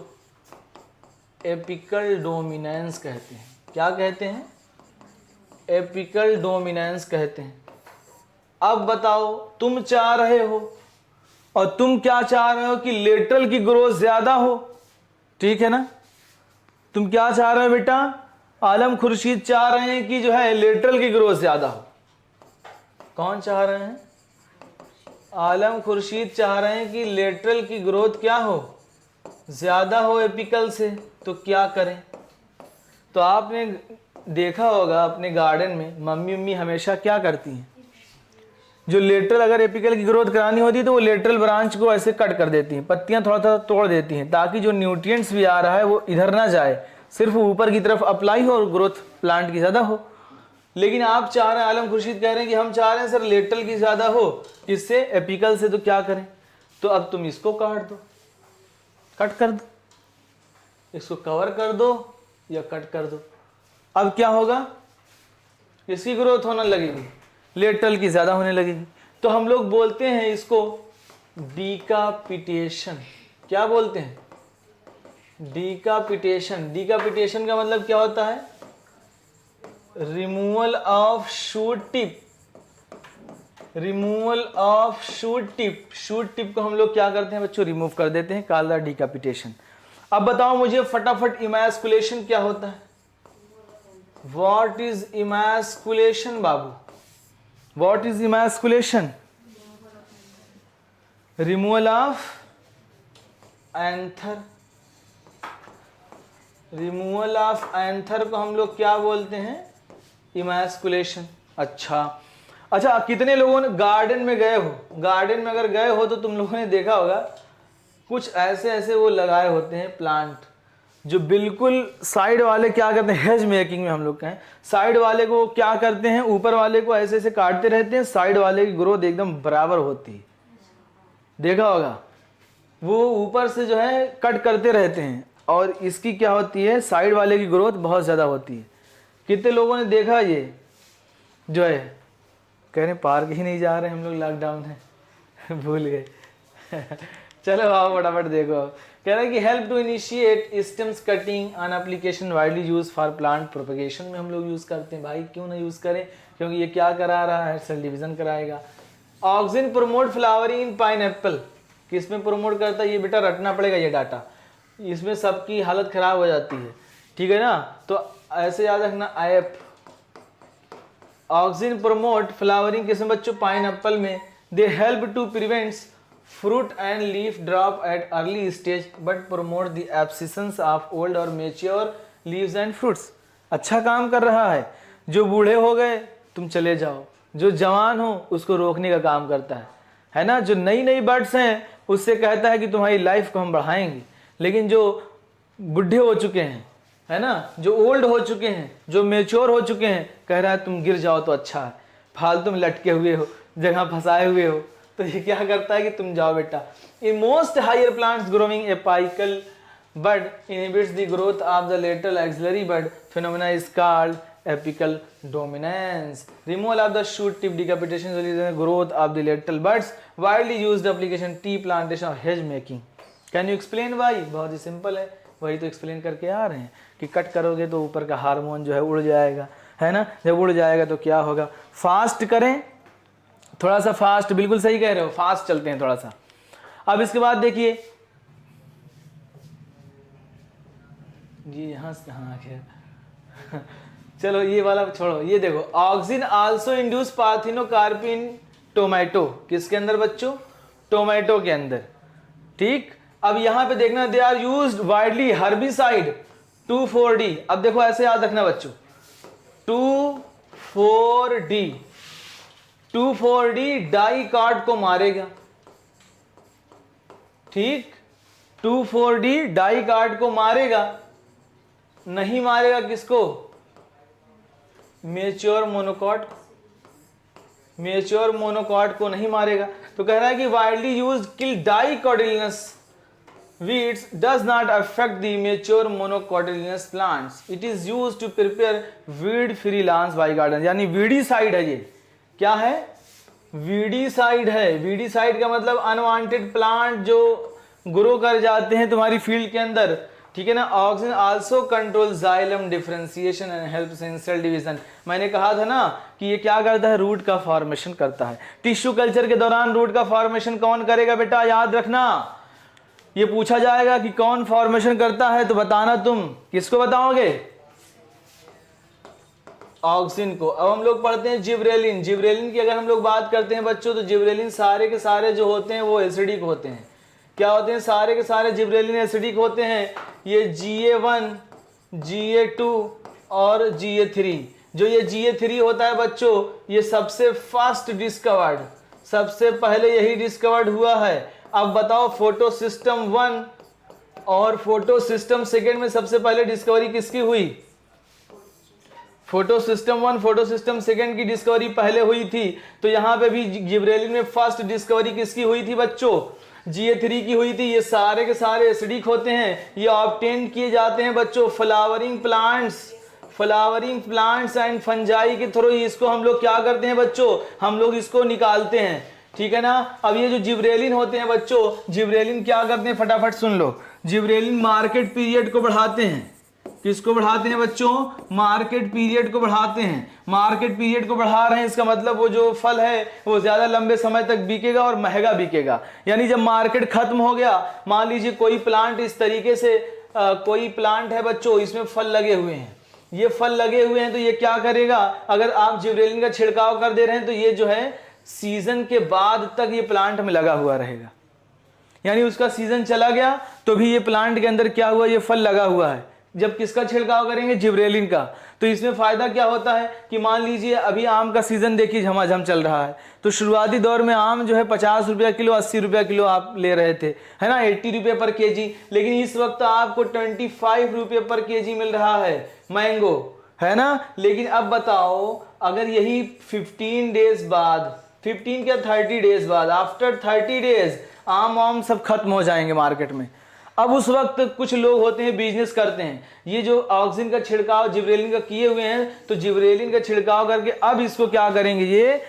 एपिकल डोमिनेंस कहते हैं। क्या कहते हैं? एपिकल डोमिनेंस कहते हैं। अब बताओ, तुम चाह रहे हो, और तुम क्या चाह रहे हो कि लेटरल की ग्रोथ ज्यादा हो, ठीक है ना। तुम क्या चाह रहे हो बेटा? आलम खुर्शीद चाह रहे हैं कि जो है लेटरल की ग्रोथ ज्यादा हो। कौन चाह रहे हैं? आलम खुर्शीद चाह रहे हैं कि लेटरल की ग्रोथ क्या हो? ज्यादा हो एपिकल से। तो क्या करें? तो आपने देखा होगा अपने गार्डन में मम्मी हमेशा क्या करती हैं, जो लेटरल अगर एपिकल की ग्रोथ करानी होती है तो वो लेटरल ब्रांच को ऐसे कट कर देती हैं, पत्तियां थोड़ा थोड़ा तोड़ देती हैं, ताकि जो न्यूट्रिएंट्स भी आ रहा है वो इधर ना जाए, सिर्फ ऊपर की तरफ अप्लाई हो और ग्रोथ प्लांट की ज़्यादा हो। लेकिन आप चाह रहे हैं, आलम खुर्शीद कह रहे हैं कि हम चाह रहे हैं सर लेटरल की ज़्यादा हो इससे एपिकल से, तो क्या करें? तो अब तुम इसको काट दो, कट कर दो, इसको कवर कर दो या कट कर दो। अब क्या होगा? इसकी ग्रोथ होने लगेगी, लेटरल की ज़्यादा होने लगेगी। तो हम लोग बोलते हैं इसको डीकापिटेशन। क्या बोलते हैं? डीकापिटेशन। डीकापिटेशन का मतलब क्या होता है? Removal of shoot tip. Removal of shoot tip. Shoot tip को हम लोग क्या करते हैं बच्चों? रिमूव कर देते हैं, कॉल्ड द डीकापिटेशन। अब बताओ मुझे फटाफट इमैस्कुलेशन क्या होता है? What is emasculation Babu? What is emasculation? Removal of anther. Removal of anther को हम लोग क्या बोलते हैं? इमैस्कुलेशन। अच्छा, कितने लोगों ने गार्डन में गए हो? गार्डन में अगर गए हो तो तुम लोगों ने देखा होगा कुछ ऐसे ऐसे वो लगाए होते हैं प्लांट, जो बिल्कुल साइड वाले क्या करते हैं, हेज मेकिंग में हम लोग कहें, साइड वाले को क्या करते हैं, ऊपर वाले को ऐसे ऐसे काटते रहते हैं, साइड वाले की ग्रोथ एकदम बराबर होती है। देखा होगा, वो ऊपर से जो है कट करते रहते हैं और इसकी क्या होती है, साइड वाले की ग्रोथ बहुत ज़्यादा होती है। कितने लोगों ने देखा? ये जो है कह रहे पार्क ही नहीं जा रहे हम लोग, लॉकडाउन है भूल गए चलो आओ फटाफट देखो। कह रहा है कि help to initiate stems cutting on application widely use for plant propagation में हम लोग यूज़ करते हैं। भाई क्यों ना यूज़ करें, क्योंकि ये क्या करा रहा है, सेल डिवीजन कराएगा। ऑक्सिन प्रोमोट फ्लावरिंग इन पाइनएप्पल। किस में प्रोमोट करता है ये बेटा रटना पड़ेगा ये डाटा, इसमें सबकी हालत खराब हो जाती है, ठीक है ना। तो ऐसे याद रखना IF। ऑक्सिन प्रोमोट फ्लावरिंग किस में बच्चों? पाइनएप्पल में। They help to prevents fruit and leaf drop at early stage but promote the abscissance of old or mature leaves and fruits। अच्छा काम कर रहा है। जो बूढ़े हो गए तुम चले जाओ, जो जवान हो उसको रोकने का काम करता है ना। जो नई नई बर्ड्स हैं उससे कहता है कि तुम्हारी लाइफ को हम बढ़ाएंगे, लेकिन जो बूढ़े हो चुके हैं, है ना, जो ओल्ड हो चुके हैं, जो मेच्योर हो चुके हैं, कह रहा है तुम गिर जाओ तो अच्छा है, फालतू में लटके हुए हो, जगह फंसाए हुए हो, तो ये क्या करता है कि तुम जाओ बेटा। In most higher plants growing apical bud inhibits the growth of the lateral axillary bud. Phenomena is called apical dominance. Removal of the shoot tip decapitation is the growth of the lateral buds. Widely used application tea plantation or hedge making. Can you explain why? बहुत ही simple है, वही तो explain करके आ रहे हैं कि cut करोगे तो ऊपर का हार्मोन जो है उड़ जाएगा, है ना। जब उड़ जाएगा तो क्या होगा, फास्ट करें, थोड़ा सा फास्ट, बिल्कुल सही कह रहे हो, फास्ट चलते हैं थोड़ा सा। अब इसके बाद देखिए जी, यहाँ से हाँ खैर चलो ये वाला छोड़ो, ये देखो ऑक्सिन आल्सो इंड्यूस पार्थिनोकार्पिन टोमेटो, किसके अंदर बच्चों, टोमेटो के अंदर, ठीक। अब यहाँ पे देखना, they are used widely herbicide 2,4-D। अब देखो ऐसे याद रखना बच्चों, 2,4-D, 2,4-D डाइकाट को मारेगा, ठीक, 2,4-D डाइकाट को मारेगा, नहीं मारेगा किसको, मेच्योर मोनोकॉट, मेच्योर मोनोकॉट को नहीं मारेगा। तो कह रहा है कि widely use kill dicotyledonous weeds does not affect the mature monocotyledonous plants. It is used to prepare weed free lawns by garden. यानी वीडीसाइड है, ये क्या है, वीडीसाइड है। वीडीसाइड का मतलब अनवांटेड प्लांट जो ग्रो कर जाते हैं तुम्हारी फील्ड के अंदर, ठीक है ना। Auxin also control xylem differentiation and helps in cell division. मैंने कहा था ना कि ये क्या करता है, रूट का फॉर्मेशन करता है। टिश्यू कल्चर के दौरान रूट का फॉर्मेशन कौन करेगा बेटा, याद रखना, ये पूछा जाएगा कि कौन फॉर्मेशन करता है, तो बताना तुम किसको बताओगे, ऑक्सिन को। अब हम लोग पढ़ते हैं जिब्रेलिन। जिब्रेलिन की अगर हम लोग बात करते हैं बच्चों, तो जिब्रेलिन सारे के सारे जो होते हैं वो एसिडिक होते हैं। क्या होते हैं, सारे के सारे जिब्रेलिन एसिडिक होते हैं। ये GA1, GA2 और GA3। जो ये GA3 होता है बच्चों, ये सबसे फर्स्ट डिस्कवर्ड, सबसे पहले यही डिस्कवर्ड हुआ है। अब बताओ फोटो सिस्टम 1 और फोटो सिस्टम 2 में सबसे पहले डिस्कवरी किसकी हुई, फोटो सिस्टम 1 फोटो सिस्टम 2 की डिस्कवरी पहले हुई थी। तो यहाँ पे भी जिब्रेलिन में फर्स्ट डिस्कवरी किसकी हुई थी बच्चों, GA3 की हुई थी। ये सारे के सारे एसिडिक होते हैं, ये ऑब्टेन किए जाते हैं बच्चों फ्लावरिंग प्लांट्स एंड फंजाई के थ्रू। इसको हम लोग क्या करते हैं बच्चों, हम लोग इसको निकालते हैं, ठीक है ना। अब ये जो जिब्रेलिन होते हैं बच्चों, जिब्रेलिन क्या करते हैं, फटाफट सुन लो। जिब्रेलिन मार्केट पीरियड को बढ़ाते हैं, किसको बढ़ाते हैं बच्चों, मार्केट पीरियड को बढ़ाते हैं। मार्केट पीरियड को बढ़ा रहे हैं, इसका मतलब वो जो फल है वो ज्यादा लंबे समय तक बिकेगा और महंगा बिकेगा। यानी जब मार्केट खत्म हो गया, मान लीजिए कोई प्लांट इस तरीके से कोई प्लांट है बच्चों, इसमें फल लगे हुए हैं, ये फल लगे हुए हैं, तो ये क्या करेगा, अगर आप जिब्रेलिन का छिड़काव कर दे रहे हैं तो ये जो है सीजन के बाद तक ये प्लांट में लगा हुआ रहेगा। यानी उसका सीजन चला गया तो भी ये प्लांट के अंदर क्या हुआ, ये फल लगा हुआ है। जब किसका छिड़काव करेंगे, जिब्रेलिन का। तो इसमें फायदा क्या होता है कि मान लीजिए अभी आम का सीजन देखिए झमाझम चल रहा है, तो शुरुआती दौर में आम जो है 50 रुपया किलो, 80 रुपया किलो आप ले रहे थे, है ना, 80 रुपये पर केजी। लेकिन इस वक्त आपको 25 रुपये पर केजी मिल रहा है मैंगो, है ना। लेकिन अब बताओ, अगर यही 15 डेज बाद, 15 क्या 30 डेज बाद, आफ्टर 30 डेज आम सब खत्म हो जाएंगे मार्केट में। अब उस वक्त कुछ लोग होते हैं बिजनेस करते हैं, ये जो ऑक्सिन का छिड़काव जिब्रेलिन का किए हुए हैं, तो जिब्रेलिन का छिड़काव करके अब इसको क्या करेंगे, ये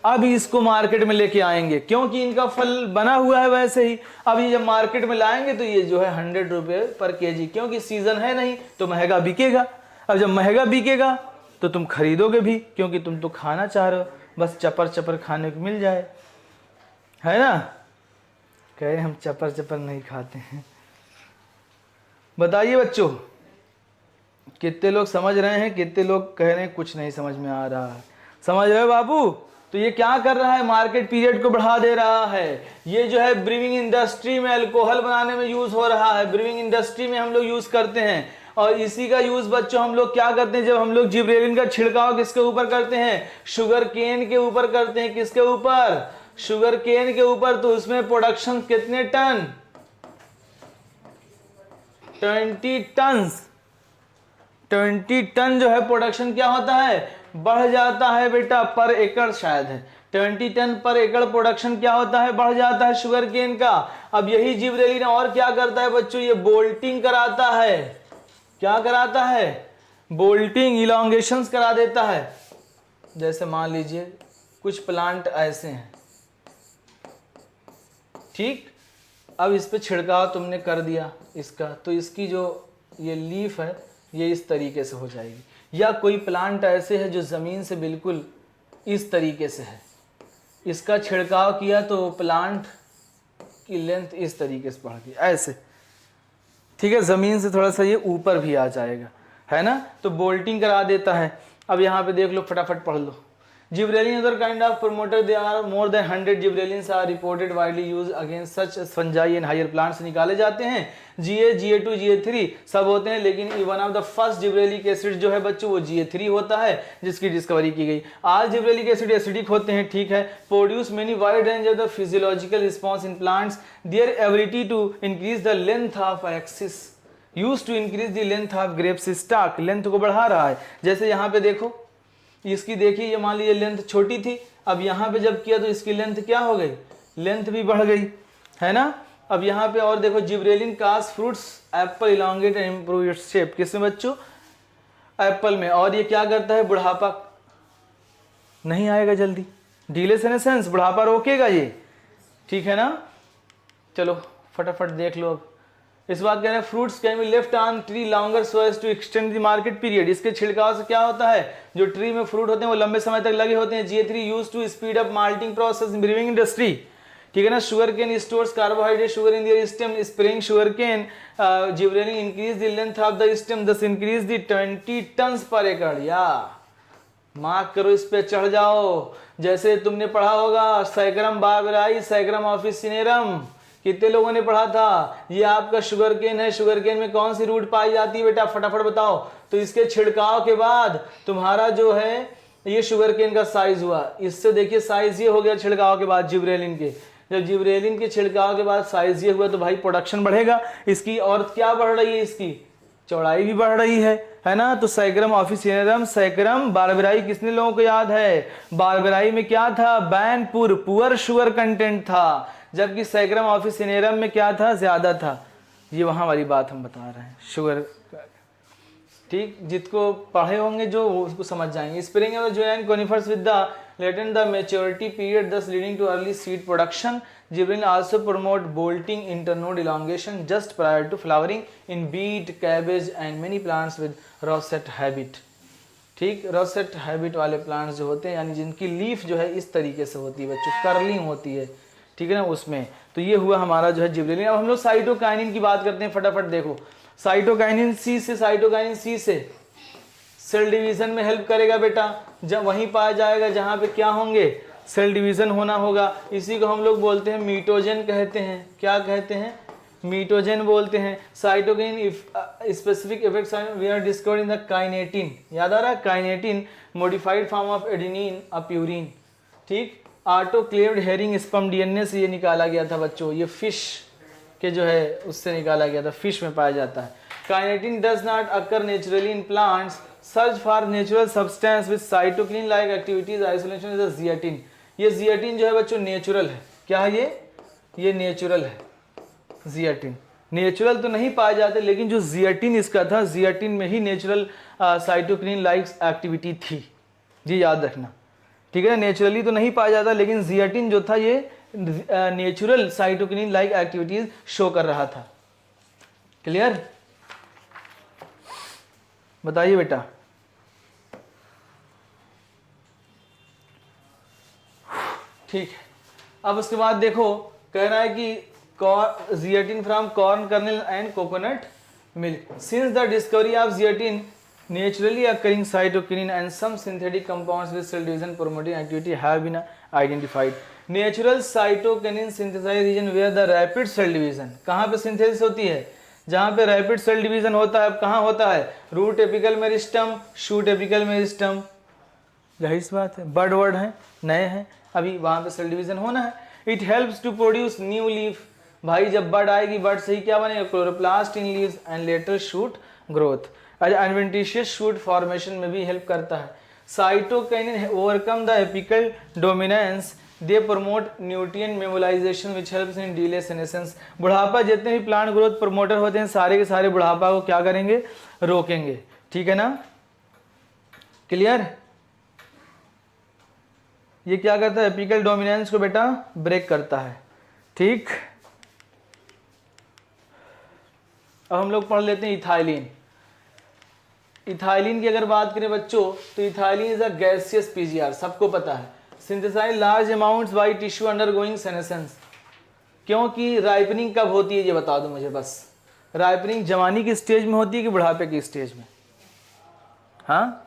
अब इसको मार्केट में लेके आएंगे, क्योंकि इनका फल बना हुआ है वैसे ही। अब ये जब मार्केट में लाएंगे तो ये जो है 100 रुपये पर केजी, क्योंकि सीजन है नहीं तो महंगा बिकेगा। अब जब महंगा बिकेगा तो तुम खरीदोगे भी, क्योंकि तुम तो खाना चाह रहे हो, बस चपर चपर खाने को मिल जाए, है ना। कह रहे हम चपर चपर नहीं खाते हैं। बताइए बच्चों, कितने लोग समझ रहे हैं, कितने लोग कह रहे हैं कुछ नहीं समझ में आ रहा है। समझ रहे हो बाबू। तो ये क्या कर रहा है, मार्केट पीरियड को बढ़ा दे रहा है। ये जो है ब्रीविंग इंडस्ट्री में अल्कोहल बनाने में यूज हो रहा है, ब्रीविंग इंडस्ट्री में हम लोग यूज करते हैं। और इसी का यूज बच्चों हम लोग क्या करते हैं, जब हम लोग जिब्रेलिन का छिड़काव किसके ऊपर करते हैं, शुगर केन के ऊपर करते हैं। किसके ऊपर, शुगर केन के ऊपर। तो उसमें प्रोडक्शन कितने टन, 20 टन जो है प्रोडक्शन क्या होता है, बढ़ जाता है बेटा, पर एकड़ शायद है 20 टन पर एकड़ प्रोडक्शन क्या होता है, बढ़ जाता है शुगर केन का। अब यही जिबरेलिन और क्या करता है बच्चों, ये बोल्टिंग कराता है। क्या कराता है, बोल्टिंग, इलॉन्गेशंस करा देता है। जैसे मान लीजिए कुछ प्लांट ऐसे हैं, ठीक, अब इस पे छिड़काव तुमने कर दिया इसका, तो इसकी जो ये लीफ है ये इस तरीके से हो जाएगी। या कोई प्लांट ऐसे है जो ज़मीन से बिल्कुल इस तरीके से है, इसका छिड़काव किया तो प्लांट की लेंथ इस तरीके से बढ़ गई ऐसे, ठीक है, ज़मीन से थोड़ा सा ये ऊपर भी आ जाएगा, है ना, तो बोल्टिंग करा देता है। अब यहाँ पे देख लो, फटाफट पढ़ लो। Gibberellin other kind of promoter, they are more than 100 gibberellins are reported widely use against such fungi and higher plants निकाले जाते हैं। GA, GA2, GA3 सब होते हैं, लेकिन one of the first gibberellic acid जो है बच्चों वो GA3 होता है, जिसकी डिस्कवरी की गई। आज जिब्रेलिक एसिड एसिडिक होते हैं, ठीक है, produce many wide range of the physiological response in plants, their ability to increase the length of axis use to increase the length of grapes stock, length को बढ़ा रहा है। जैसे यहाँ पे देखो, इसकी देखिए, ये मान लीजिए लेंथ छोटी थी, अब यहाँ पे जब किया तो इसकी लेंथ क्या हो गई, लेंथ भी बढ़ गई, है ना। अब यहाँ पे और देखो, gibberellin cause fruits Apple elongate and improve its shape, किसमें बच्चों, एप्पल में। और ये क्या करता है, बुढ़ापा नहीं आएगा जल्दी, डीले सेनेसेंस, बुढ़ापा रोकेगा ये, ठीक है ना। चलो फटाफट देख लो। अब इस बात कह रहे हैं, fruits can be left on tree longer so as to extend the market period. इसके छिड़काव से क्या होता है, जो ट्री में फ्रूट होते हैं वो लंबे समय तक लगे होते हैं। GA3 use to speed up malting process in brewing industry, ठीक है ना। Sugar cane stores carbohydrate sugar in their stem, spraying sugar cane gibberellin increase the length of the stem, thus increase the 20 ton per एकड़। या mark करो, इस पे चढ़ जाओ। जैसे तुमने पढ़ा होगा सैकरम बारबेराई, सैकरम ऑफिसिनेरम, कितने लोगों ने पढ़ा था। ये आपका शुगर केन है, शुगर केन में कौन सी रूट पाई जाती है बेटा, फटाफट बताओ। तो इसके छिड़काव के बाद तुम्हारा जो है ये शुगर केन का साइज हुआ, इससे देखिए साइज ये हो गया छिड़काव के बाद जिब्रेलिन के। जब जिब्रेलिन के छिड़काव के बाद साइज ये हुआ तो भाई प्रोडक्शन बढ़ेगा इसकी, और क्या बढ़ रही है, इसकी चौड़ाई भी बढ़ रही है ना। तो सैकरम ऑफिसिनेरम, सैकरम बारबेराई, किसने लोगों को याद है, बारबेराई में क्या था, बैनपुर, पुअर शुगर कंटेंट था, जबकि सैकरम ऑफिसिनेरम में क्या था, ज्यादा था। ये वहां वाली बात हम बता रहे हैं, शुगर, ठीक, जिसको पढ़े होंगे जो उसको समझ जाएंगे। स्प्रिंग जो and conifers with the latent the maturity period thus leading to early seed production. Gibberellin also promote bolting internode elongation just prior to flowering in beet, cabbage and many plants with rosette habit, ठीक, rosette habit वाले plants जो होते हैं, यानी जिनकी leaf जो है इस तरीके से होती है बच्चों, कर्लिंग होती है, ठीक है ना, उसमें। तो ये हुआ हमारा जो है जिब्रेलिन। अब हम लोग साइटोकाइनिन की बात करते हैं, फटाफट देखो। साइटोकाइनिन सी से, साइटोकाइनिन सी से सेल डिवीजन में हेल्प करेगा बेटा, जब वहीं पाया जाएगा जहां पे क्या होंगे, सेल डिवीजन होना होगा। इसी को हम लोग बोलते हैं मीटोजन कहते हैं। क्या कहते हैं, मीटोजन बोलते हैं। Cytokinin specific effects we are discovered in the kinetin, याद आ रहा है, kinetin modified form of adenine a purine, ठीक, ऑटोक्लेव्ड हेरिंग स्पर्म DNA से ये निकाला गया था बच्चों, ये फिश के जो है उससे निकाला गया था, फिश में पाया जाता है। Kinetin does not occur naturally in plants, search for natural substance with cytokinin like activities isolation is the zeatin. ये जियाटिन जो है बच्चों नेचुरल है, क्या है ये नेचुरल है। जियाटिन नेचुरल तो नहीं पाए जाते, लेकिन जो जियाटिन इसका था, जियाटिन में ही नेचुरल साइटोकिनिन लाइक एक्टिविटी थी, जी याद रखना, ठीक है। नेचुरली तो नहीं पाया जाता, लेकिन जियाटिन जो था ये natural cytokinin like activities show कर रहा था। क्लियर, बताइए बेटा। ठीक है, अब उसके बाद देखो कह रहा है कि zeatin from corn kernel and coconut milk. Since the discovery of zeatin naturally occurring cytokinin and some synthetic compounds with cell division promoting activity have been identified. Natural cytokinin synthesized region where the rapid cell division, कहाँ पे synthesis होती है, जहाँ पे rapid cell division होता है। अब कहाँ होता है, root apical meristem, shoot apical meristem, जाहिर सी बात है, बर्ड वर्ड है, नए हैं, अभी वहाँ पे सेल डिवीजन होना है। It helps to produce new leaf, भाई जब बर्ड आएगी, बर्ड से ही क्या बनेगा, chloroplast in leaves and later shoot growth. Adventitious shoot formation में भी हेल्प करता है। Cytokinin overcome the apical dominance, they promote nutrient mobilisation which helps in delay senescence. बुढ़ापा जितने भी प्लांट ग्रोथ प्रमोटर होते हैं सारे के सारे बुढ़ापा को क्या करेंगे, रोकेंगे। ठीक है ना, क्लियर। ये क्या करता है, एपिकल डोमिनेंस को बेटा ब्रेक करता है। ठीक, अब हम लोग पढ़ लेते हैं इथाइलिन। इथाइलिन की अगर बात करें बच्चों तो ethylene is a gaseous PGR, सबको पता है। Synthesize large amounts by tissue undergoing senescence. क्योंकि राइपनिंग कब होती है ये बता दो मुझे बस। राइपनिंग जवानी की स्टेज में होती है कि बुढ़ापे की स्टेज में? हाँ,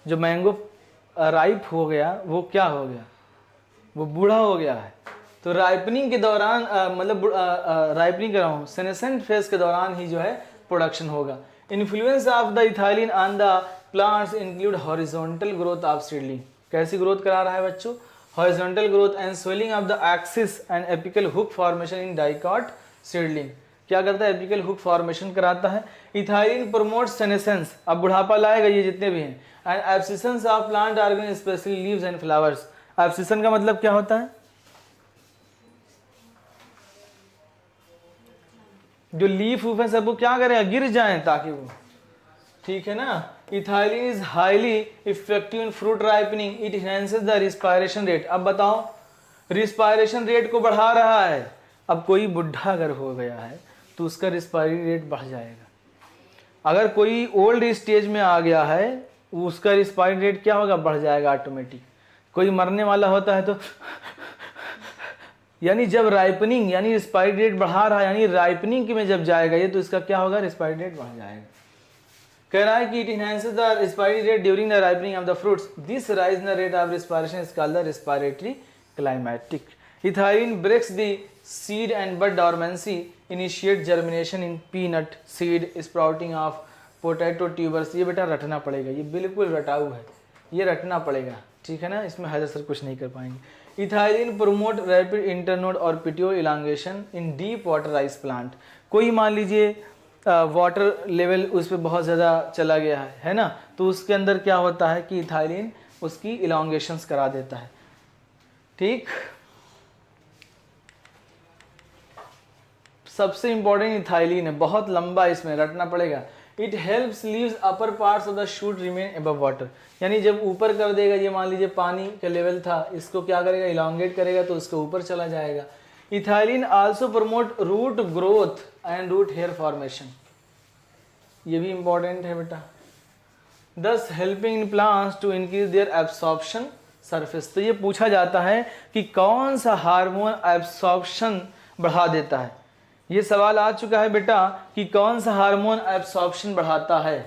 जो मैंगो राइप हो गया वो क्या हो गया, वो बूढ़ा हो गया है। तो राइपनिंग के दौरान मतलब राइपनिंग कर रहा हूँ, सेनेसेंट फेज के दौरान ही जो है प्रोडक्शन होगा। Influence of the ethylene on the plants include horizontal growth of seedling. कैसी ग्रोथ करा रहा है बच्चों, horizontal growth and swelling of the axis and apical hook formation in dicot seedling. क्या करता है, एपिकल हुक फॉर्मेशन कराता है। इथाइलिन प्रमोट्स सेनेसेंस, अब बुढ़ापा लाएगा ये जितने भी हैं। And abscission of plant organ specially leaves and flowers. Abscission का मतलब क्या होता है, जो लीफ है सब वो क्या करेगा, गिर जाएं ताकि वो, ठीक है ना। Ethylene is highly effective in fruit ripening, it enhances the respiration rate. अब बताओ, रिस्पायरेशन रेट को बढ़ा रहा है। अब कोई बुढ़ा अगर हो गया है तो उसका रिस्पायरी रेट बढ़ जाएगा। अगर कोई ओल्ड स्टेज में आ गया है उसका रिस्पायरी रेट क्या होगा, बढ़ जाएगा ऑटोमेटिक। कोई मरने वाला होता है तो यानी जब राइपनिंग यानी रिस्पायरी रेट बढ़ा रहा है, यानी राइपनिंग में जब जाएगा ये तो इसका क्या होगा, रिस्पायरी रेट बढ़ जाएगा। कह रहा है कि it enhances the respiratory rate during the ripening of the fruits, this rise in the rate of respiration is called the respiratory climactic. Ethylene breaks the seed and bud dormancy, initiate germination in peanut seed sprouting of potato tubers. ये बेटा रटना पड़ेगा, ये बिल्कुल रटाऊ है, ये रटना पड़ेगा, ठीक है ना। इसमें हैदर सर कुछ नहीं कर पाएंगे। इथाइलिन प्रोमोट रैपिड इंटरनोड और petiole elongation in deep water rice plant. कोई मान लीजिए वाटर लेवल उस पर बहुत ज़्यादा चला गया है ना, तो उसके अंदर क्या होता है कि इथाइलिन उसकी इलांगेशंस करा देता है। ठीक, सबसे इंपॉर्टेंट इथाइलिन है, बहुत लंबा इसमें रटना पड़ेगा। It helps leaves upper parts of the shoot remain above water, यानी जब ऊपर कर देगा, ये मान लीजिए पानी का लेवल था, इसको क्या करेगा, इलांगेट करेगा तो उसके ऊपर चला जाएगा। Ethylene also promote root growth and root hair formation, ये भी इंपॉर्टेंट है बेटा। Thus helping in plants to increase their absorption surface. तो ये पूछा जाता है कि कौन सा हार्मोन एब्सॉर्प्शन बढ़ा देता है। ये सवाल आ चुका है बेटा कि कौन सा हार्मोन एब्सॉर्प्शन बढ़ाता है,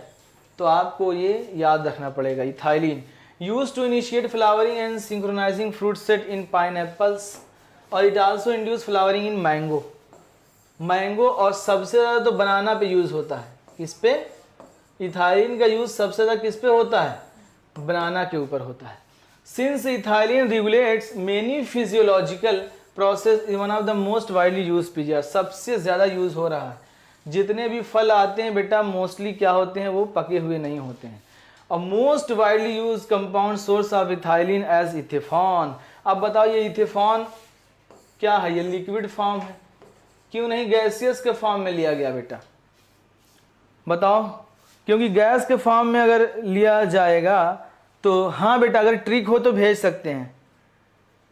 तो आपको ये याद रखना पड़ेगा। Ethylene used to initiate flowering and synchronising fruit set in pineapples, और it also induce flowering in mango. Mango और सबसे ज़्यादा तो बनाना पे यूज़ होता है। किस पे, इथाइलिन का यूज़ सबसे ज़्यादा किस पे होता है, बनाना के ऊपर होता है। Since ethylene regulates many physiological process is one of the most widely use PGR, सबसे ज़्यादा यूज़ हो रहा है। जितने भी फल आते हैं बेटा मोस्टली क्या होते हैं, वो पके हुए नहीं होते हैं। और most widely use compound source of ethylene as ethephon. अब बताओ ये इथेफॉन क्या है, ये लिक्विड फॉर्म है, क्यों नहीं गैसियस के फॉर्म में लिया गया बेटा, बताओ। क्योंकि गैस के फॉर्म में अगर लिया जाएगा तो हाँ बेटा, अगर ट्रिक हो तो भेज सकते हैं।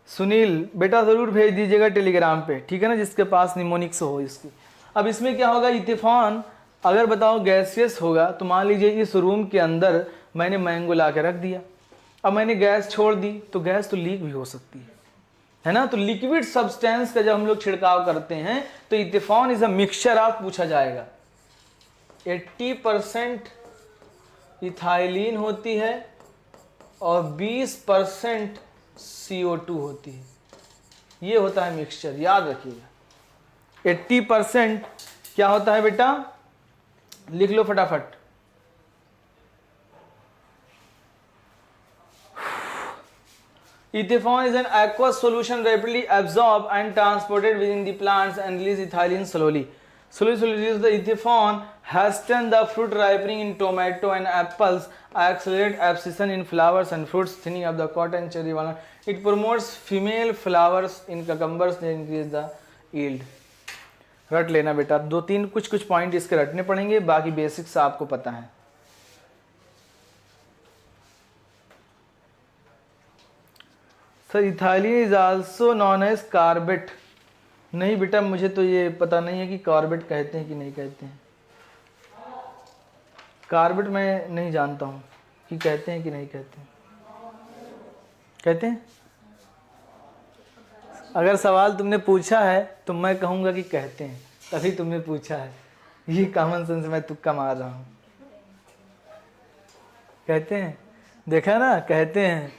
सुनील बेटा ज़रूर भेज दीजिएगा टेलीग्राम पे, ठीक है ना, जिसके पास निमोनिक्स हो इसकी। अब इसमें क्या होगा, इथेफॉन अगर बताओ गैसियस होगा तो मान लीजिए इस रूम के अंदर मैंने मैंगो ला के रख दिया, अब मैंने गैस छोड़ दी तो गैस तो लीक भी हो सकती है ना। तो लिक्विड सब्सटेंस का जब हम लोग छिड़काव करते हैं तो इथेफॉन इज अ मिक्सचर ऑफ, पूछा जाएगा 80% इथाइलिन होती है और 20% CO2 होती है। ये होता है मिक्सचर, याद रखिएगा। 80% क्या होता है बेटा, लिख लो फटाफट। Ethefon is an aqueous solution rapidly absorbed and transported within the plants and release ethylene slowly. slowly reduce the ethaphone, hasten the fruit ripening in tomato and apples, accelerate abscission in flowers and fruits, thinning of the cotton, cherry, walnut. It promotes female flowers in cucumbers, they increase the yield. रट लेना बेटा, 2-3 कुछ point इसके रटने पड़ेंगे, बाकी basics आपको पता है। Sir ethylene is also known as carbide. नहीं बेटा, मुझे तो ये पता नहीं है कि कार्बेट कहते हैं कि नहीं कहते हैं। कार्बेट मैं नहीं जानता हूँ कि कहते हैं कि नहीं कहते हैं। कहते हैं? अगर सवाल तुमने पूछा है तो मैं कहूँगा कि कहते हैं, तभी तुमने पूछा है। ये कॉमन सेंस मैं तुक्का मार रहा हूँ। कहते हैं, देखा ना, कहते हैं।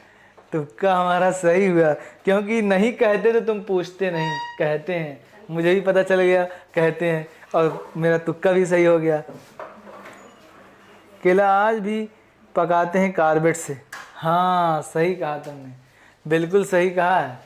तुक्का हमारा सही हुआ, क्योंकि नहीं कहते तो तुम पूछते नहीं, कहते हैं। मुझे भी पता चल गया कहते हैं, और मेरा तुक्का भी सही हो गया। केला आज भी पकाते हैं कार्बेट से। हाँ सही कहा तुमने, बिल्कुल सही कहा है।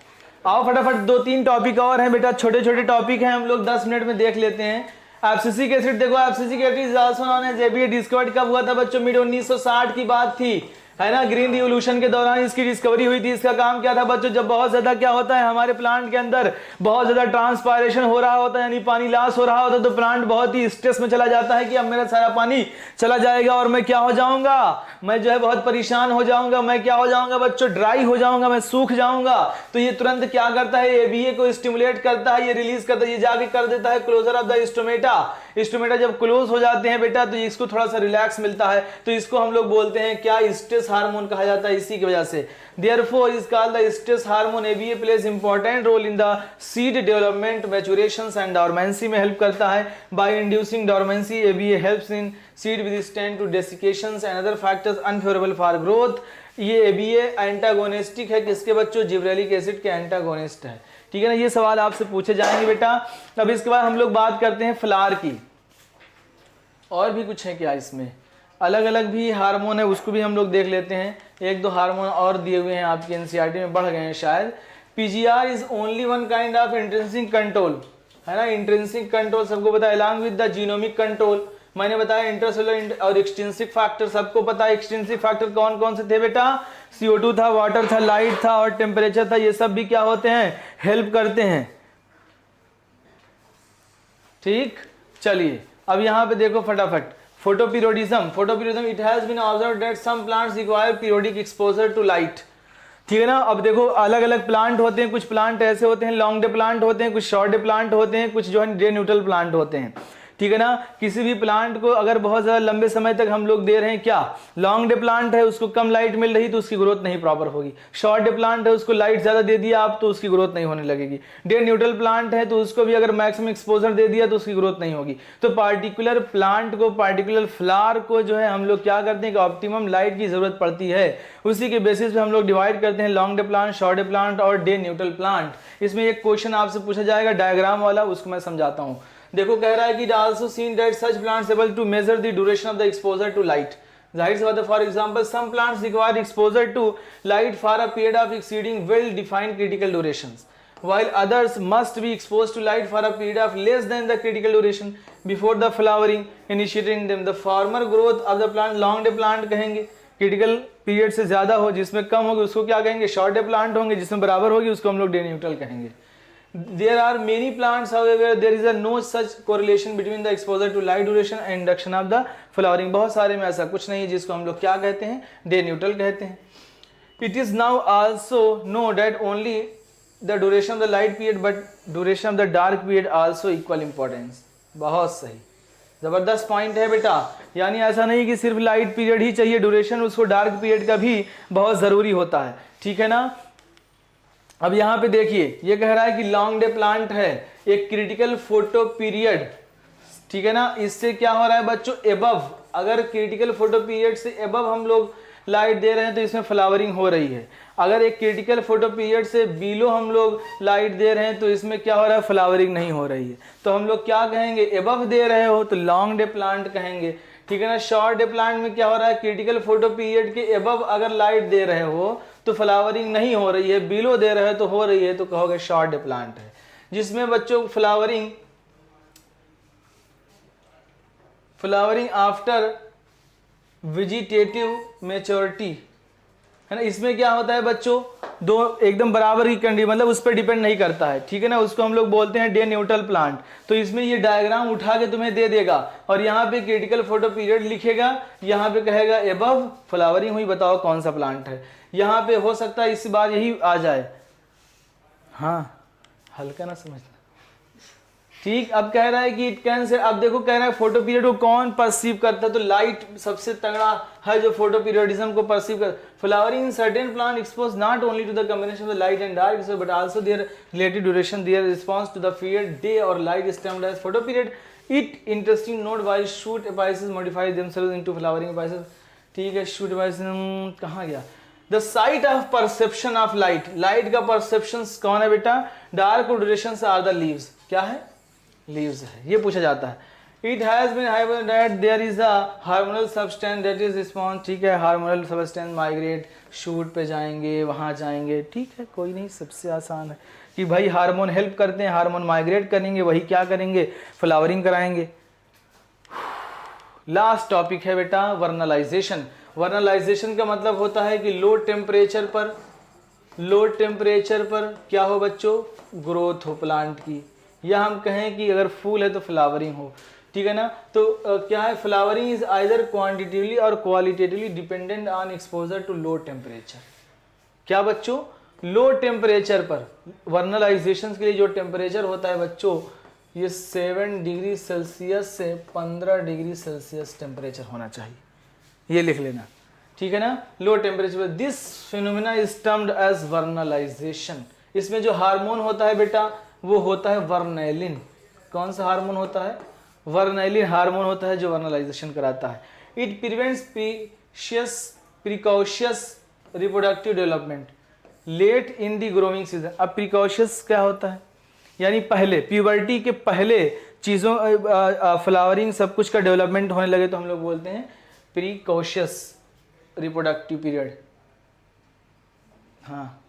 आओ फटाफट 2-3 टॉपिक और हैं बेटा, छोटे छोटे टॉपिक हैं, हम लोग 10 मिनट में देख लेते हैं। एब्सिसिक एसिड देखो, abscisic acid is also known as ABA. Discovered कब हुआ था बच्चों? मिड 1960 की बात थी, है ना। ग्रीन रिवोल्यूशन के दौरान इसकी डिस्कवरी हुई थी। इसका काम क्या था बच्चों? जब बहुत ज्यादा क्या होता है हमारे प्लांट के अंदर, बहुत ज्यादा ट्रांसपायरेशन हो रहा होता है, यानी पानी लॉस हो रहा होता है, तो प्लांट बहुत ही स्ट्रेस में चला जाता है कि अब मेरा सारा पानी चला जाएगा और मैं क्या हो जाऊंगा, मैं जो है बहुत परेशान हो जाऊंगा, मैं क्या हो जाऊंगा बच्चों, ड्राई हो जाऊंगा, मैं सूख जाऊंगा। तो ये तुरंत क्या करता है, एबीए को स्टिमुलेट करता है, ये रिलीज करता है, ये जाके कर देता है closure of the stomata. Stomata जब क्लोज हो जाते हैं बेटा, तो इसको थोड़ा सा रिलैक्स मिलता है, तो इसको हम लोग बोलते हैं क्या, स्ट्रेस हार्मोन कहा जाता है। इसी की वजह से therefore is called the stress hormone। ABA plays important role in the seed development, maturations and dormancy में help करता है। by inducing dormancy ABA helps in seed withstand to desiccations and other factors unfavorable for growth। ये ABA antagonistic है किसके बच्चों? Gibberellic acid के antagonist है, ठीक है ना। ये सवाल आपसे पूछे जाएंगे बेटा। अब इसके बाद हम लोग बात करते हैं फ्लावर की। और भी कुछ है क्या इसमें? अलग अलग भी हार्मोन है, उसको भी हम लोग देख लेते हैं। 1-2 हार्मोन और दिए हुए हैं आपके एनसीईआरटी में, बढ़ गए हैं शायद। PGR is only one kind of intrinsic control, है ना। इंट्रिंसिक कंट्रोल सबको पता है, along with the genomic control. मैंने बताया इंट्रासेलुलर और एक्सट्रिंसिक फैक्टर सबको पता है। एक्सट्रिंसिक फैक्टर कौन कौन से थे बेटा? CO2 था, वाटर था, लाइट था और टेम्परेचर था। ये सब भी क्या होते हैं? हेल्प करते हैं, ठीक। चलिए अब यहाँ पे देखो फटाफट, photoperiodism it has been observed that some plants require periodic exposure to light, ठीक है ना। अब देखो अलग अलग प्लांट होते हैं, कुछ प्लांट ऐसे होते हैं लॉन्ग डे प्लांट होते हैं, कुछ शॉर्ट डे प्लांट होते हैं, कुछ जो है डे न्यूट्रल प्लांट होते हैं, ठीक है ना। किसी भी प्लांट को अगर बहुत ज्यादा लंबे समय तक हम लोग दे रहे हैं, क्या लॉन्ग डे प्लांट है उसको कम लाइट मिल रही तो उसकी ग्रोथ नहीं प्रॉपर होगी। शॉर्ट डे प्लांट है उसको लाइट ज्यादा दे दिया आप तो उसकी ग्रोथ नहीं होने लगेगी। डे न्यूट्रल प्लांट है तो उसको भी अगर मैक्सिमम एक्सपोजर दे दिया तो उसकी ग्रोथ नहीं होगी। तो पार्टिकुलर प्लांट को, पार्टिकुलर फ्लावर को जो है हम लोग क्या करते हैं कि ऑप्टिमम लाइट की जरूरत पड़ती है, उसी के बेसिस पे हम लोग डिवाइड करते हैं long day plant, short day plant और डे न्यूट्रल प्लांट। इसमें एक क्वेश्चन आपसे पूछा जाएगा डायग्राम वाला, उसको मैं समझाता हूँ। देखो कह रहा है कि also seen that such plants able to measure the duration of the exposure to light। जाहिर सी बात है, for example some plants require exposure to light for a period of exceeding well defined critical durations, while others must be exposed to light for a period of less than the critical duration before the flowering initiated in them। The former growth of the plant long day plant कहेंगे, critical period से ज्यादा हो, जिसमें कम होगी उसको क्या कहेंगे? Short day plant होंगे, जिसमें बराबर होगी उसको हम लोग डे न्यूट्रल कहेंगे। There are many plants, however, there is a no such correlation between the exposure to light duration and induction of the flowering। बहुत सारे में ऐसा कुछ नहीं है, जिसको हम लोग क्या कहते हैं? डे न्यूट्रल कहते हैं। It is now also know that only the duration of the light period but duration of the dark period also equal importance। बहुत सही, जबरदस्त पॉइंट है बेटा। यानी ऐसा नहीं कि सिर्फ लाइट पीरियड ही चाहिए, ड्यूरेशन उसको डार्क पीरियड का भी बहुत जरूरी होता है, ठीक है ना। अब यहाँ पे देखिए ये कह रहा है कि लॉन्ग डे प्लांट है, एक क्रिटिकल फोटो पीरियड, ठीक है ना। इससे क्या हो रहा है बच्चों? एबव, अगर क्रिटिकल फोटो पीरियड से एबव हम लोग लाइट दे रहे हैं तो इसमें फ्लावरिंग हो रही है। अगर एक क्रिटिकल फोटो पीरियड से बिलो हम लोग लाइट दे रहे हैं तो इसमें क्या हो रहा है? फ्लावरिंग नहीं हो रही है। तो हम लोग क्या कहेंगे? एबव दे रहे हो तो लॉन्ग डे प्लांट कहेंगे, ठीक है ना। शॉर्ट डे प्लांट में क्या हो रहा है? क्रिटिकल फोटो पीरियड के एबव अगर लाइट दे रहे हो तो फ्लावरिंग नहीं हो रही है, बिलो दे रहे हो तो हो रही है, तो कहोगे शॉर्ट डे प्लांट है। जिसमें बच्चों flowering flowering after vegetative maturity, है ना। इसमें क्या होता है बच्चों, दो एकदम बराबर की कंडीशन, मतलब उस पर डिपेंड नहीं करता है, ठीक है ना। उसको हम लोग बोलते हैं डे न्यूट्रल प्लांट। तो इसमें ये डायग्राम उठा के तुम्हें दे देगा और यहाँ पे क्रिटिकल फोटो पीरियड लिखेगा, यहाँ पे कहेगा एबव फ्लावरिंग हुई, बताओ कौन सा प्लांट है। यहाँ पे हो सकता है इस बार यही आ जाए, हाँ हल्का ना समझना, ठीक। अब कह रहा है कि इट कैन से, अब देखो कह रहा है फोटो पीरियड को कौन परसीव करता है, तो लाइट सबसे तगड़ा है जो फोटो पीरियडिज्म को परसीव कर। Flowering in certain plant expose not only to the combination of light and dark but also their related duration, their response to the period day और light is termed as photoperiod. It interesting note why shoot apices modify themselves into flowering apices, ठीक है। Shoot apices कहाँ गया, the site of perception of light, light का perception कौन है बेटा, dark duration are the leaves, क्या है, लीव्स है, ये पूछा जाता है। It has been hypothesis that there is a hormonal substance that is response, ठीक है। हार्मोनल सब्सटेंस माइग्रेट, शूट पे जाएंगे, वहां जाएंगे, ठीक है, कोई नहीं, सबसे आसान है कि भाई हार्मोन हेल्प करते हैं, हार्मोन माइग्रेट करेंगे, वही क्या करेंगे, फ्लावरिंग कराएंगे। लास्ट टॉपिक है बेटा वर्नलाइजेशन। वर्नलाइजेशन का मतलब होता है कि लो टेम्परेचर पर क्या हो बच्चों, ग्रोथ हो प्लांट की, या हम कहें कि अगर फूल है तो फ्लावरिंग हो, ठीक है ना। तो क्या है, फ्लावरिंग इज आइदर क्वांटिटेटिवली और qualitatively dependent on exposure to low temperature. क्या बच्चों, लो टेम्परेचर पर वर्नलाइजेशन के लिए जो टेम्परेचर होता है बच्चों, ये 7 डिग्री सेल्सियस से 15 डिग्री सेल्सियस टेम्परेचर होना चाहिए, ये लिख लेना, ठीक है ना। Low temperature, this phenomena is termed as vernalization. इसमें जो हार्मोन होता है बेटा वो होता है वर्नैलिन। कौन सा हार्मोन होता है, वर्नैलिन हार्मोन होता है जो वर्नलाइजेशन कराता है। It prevents precocious reproductive development late in the growing season. अब प्रिकॉशियस क्या होता है, यानी पहले प्यूबर्टी के पहले चीज़ों फ्लावरिंग सब कुछ का डेवलपमेंट होने लगे तो हम लोग बोलते हैं प्रीकॉशियस रिप्रोडक्टिव पीरियड। हाँ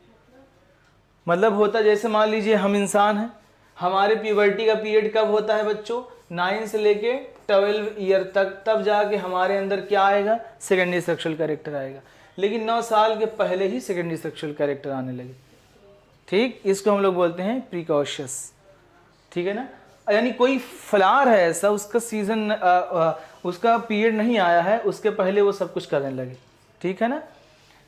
मतलब होता जैसे मान लीजिए हम इंसान हैं, हमारे प्यूबर्टी का पीरियड कब होता है बच्चों, 9 से लेके 12 ईयर तक, तब जाके हमारे अंदर क्या आएगा, सेकेंडरी सेक्सुअल कैरेक्टर आएगा। लेकिन 9 साल के पहले ही सेकेंडरी सेक्सुअल कैरेक्टर आने लगे, ठीक। इसको हम लोग बोलते हैं प्रीकॉशियस, ठीक है ना। यानी कोई फ्लावर है ऐसा, उसका सीजन उसका पीरियड नहीं आया है, उसके पहले वो सब कुछ करने लगे, ठीक है ना।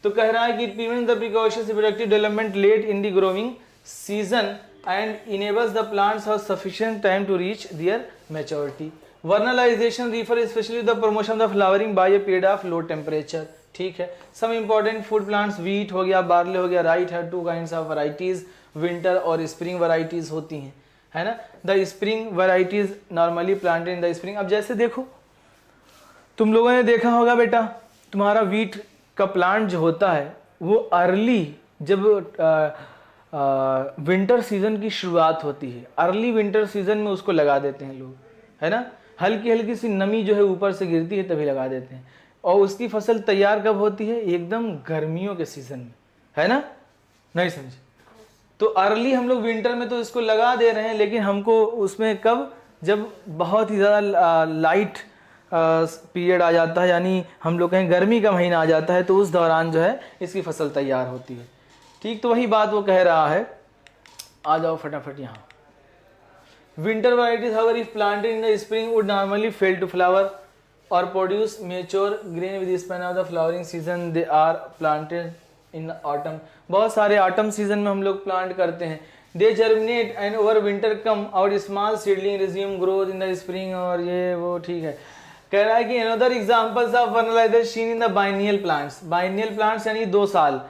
तो कह रहा है कि prevents the precocious reproductive development late in the growing season and enables the plants have sufficient time to reach their maturity. Vernalization refer specially the promotion of the flowering by a period of low temperature, ठीक है। Some important food plants, wheat हो गया, barley हो गया, right है, 2 kinds of varieties, winter और spring varieties होती हैं, है ना। The spring varieties normally planted in the spring. अब जैसे देखो तुम लोगों ने देखा होगा बेटा, तुम्हारा व्हीट का प्लांट जो होता है वो अर्ली, जब विंटर सीजन की शुरुआत होती है, अर्ली विंटर सीजन में उसको लगा देते हैं लोग, है ना। हल्की हल्की सी नमी जो है ऊपर से गिरती है तभी लगा देते हैं, और उसकी फसल तैयार कब होती है, एकदम गर्मियों के सीजन में, है ना, नहीं समझे। तो अर्ली हम लोग विंटर में तो इसको लगा दे रहे हैं, लेकिन हमको उसमें कब, जब बहुत ही ज़्यादा लाइट पीरियड आ जाता है, यानी हम लोग कहें गर्मी का महीना आ जाता है, तो उस दौरान जो है इसकी फसल तैयार होती है, ठीक। तो वही बात वो कह रहा है, आ जाओ फटाफट यहाँ। Winter varieties however if planted in the spring would normally fail to flower और produce mature grain with span of the flowering season, they are planted in autumn. बहुत सारे ऑटम सीजन में हम लोग प्लांट करते हैं। They germinate and over winter come out small seedling resume growth in the spring, और ये वो, ठीक है। कह रहा है कि another examples of vernalisation seen in the biennial plants. Biennial plants यानी 2 साल।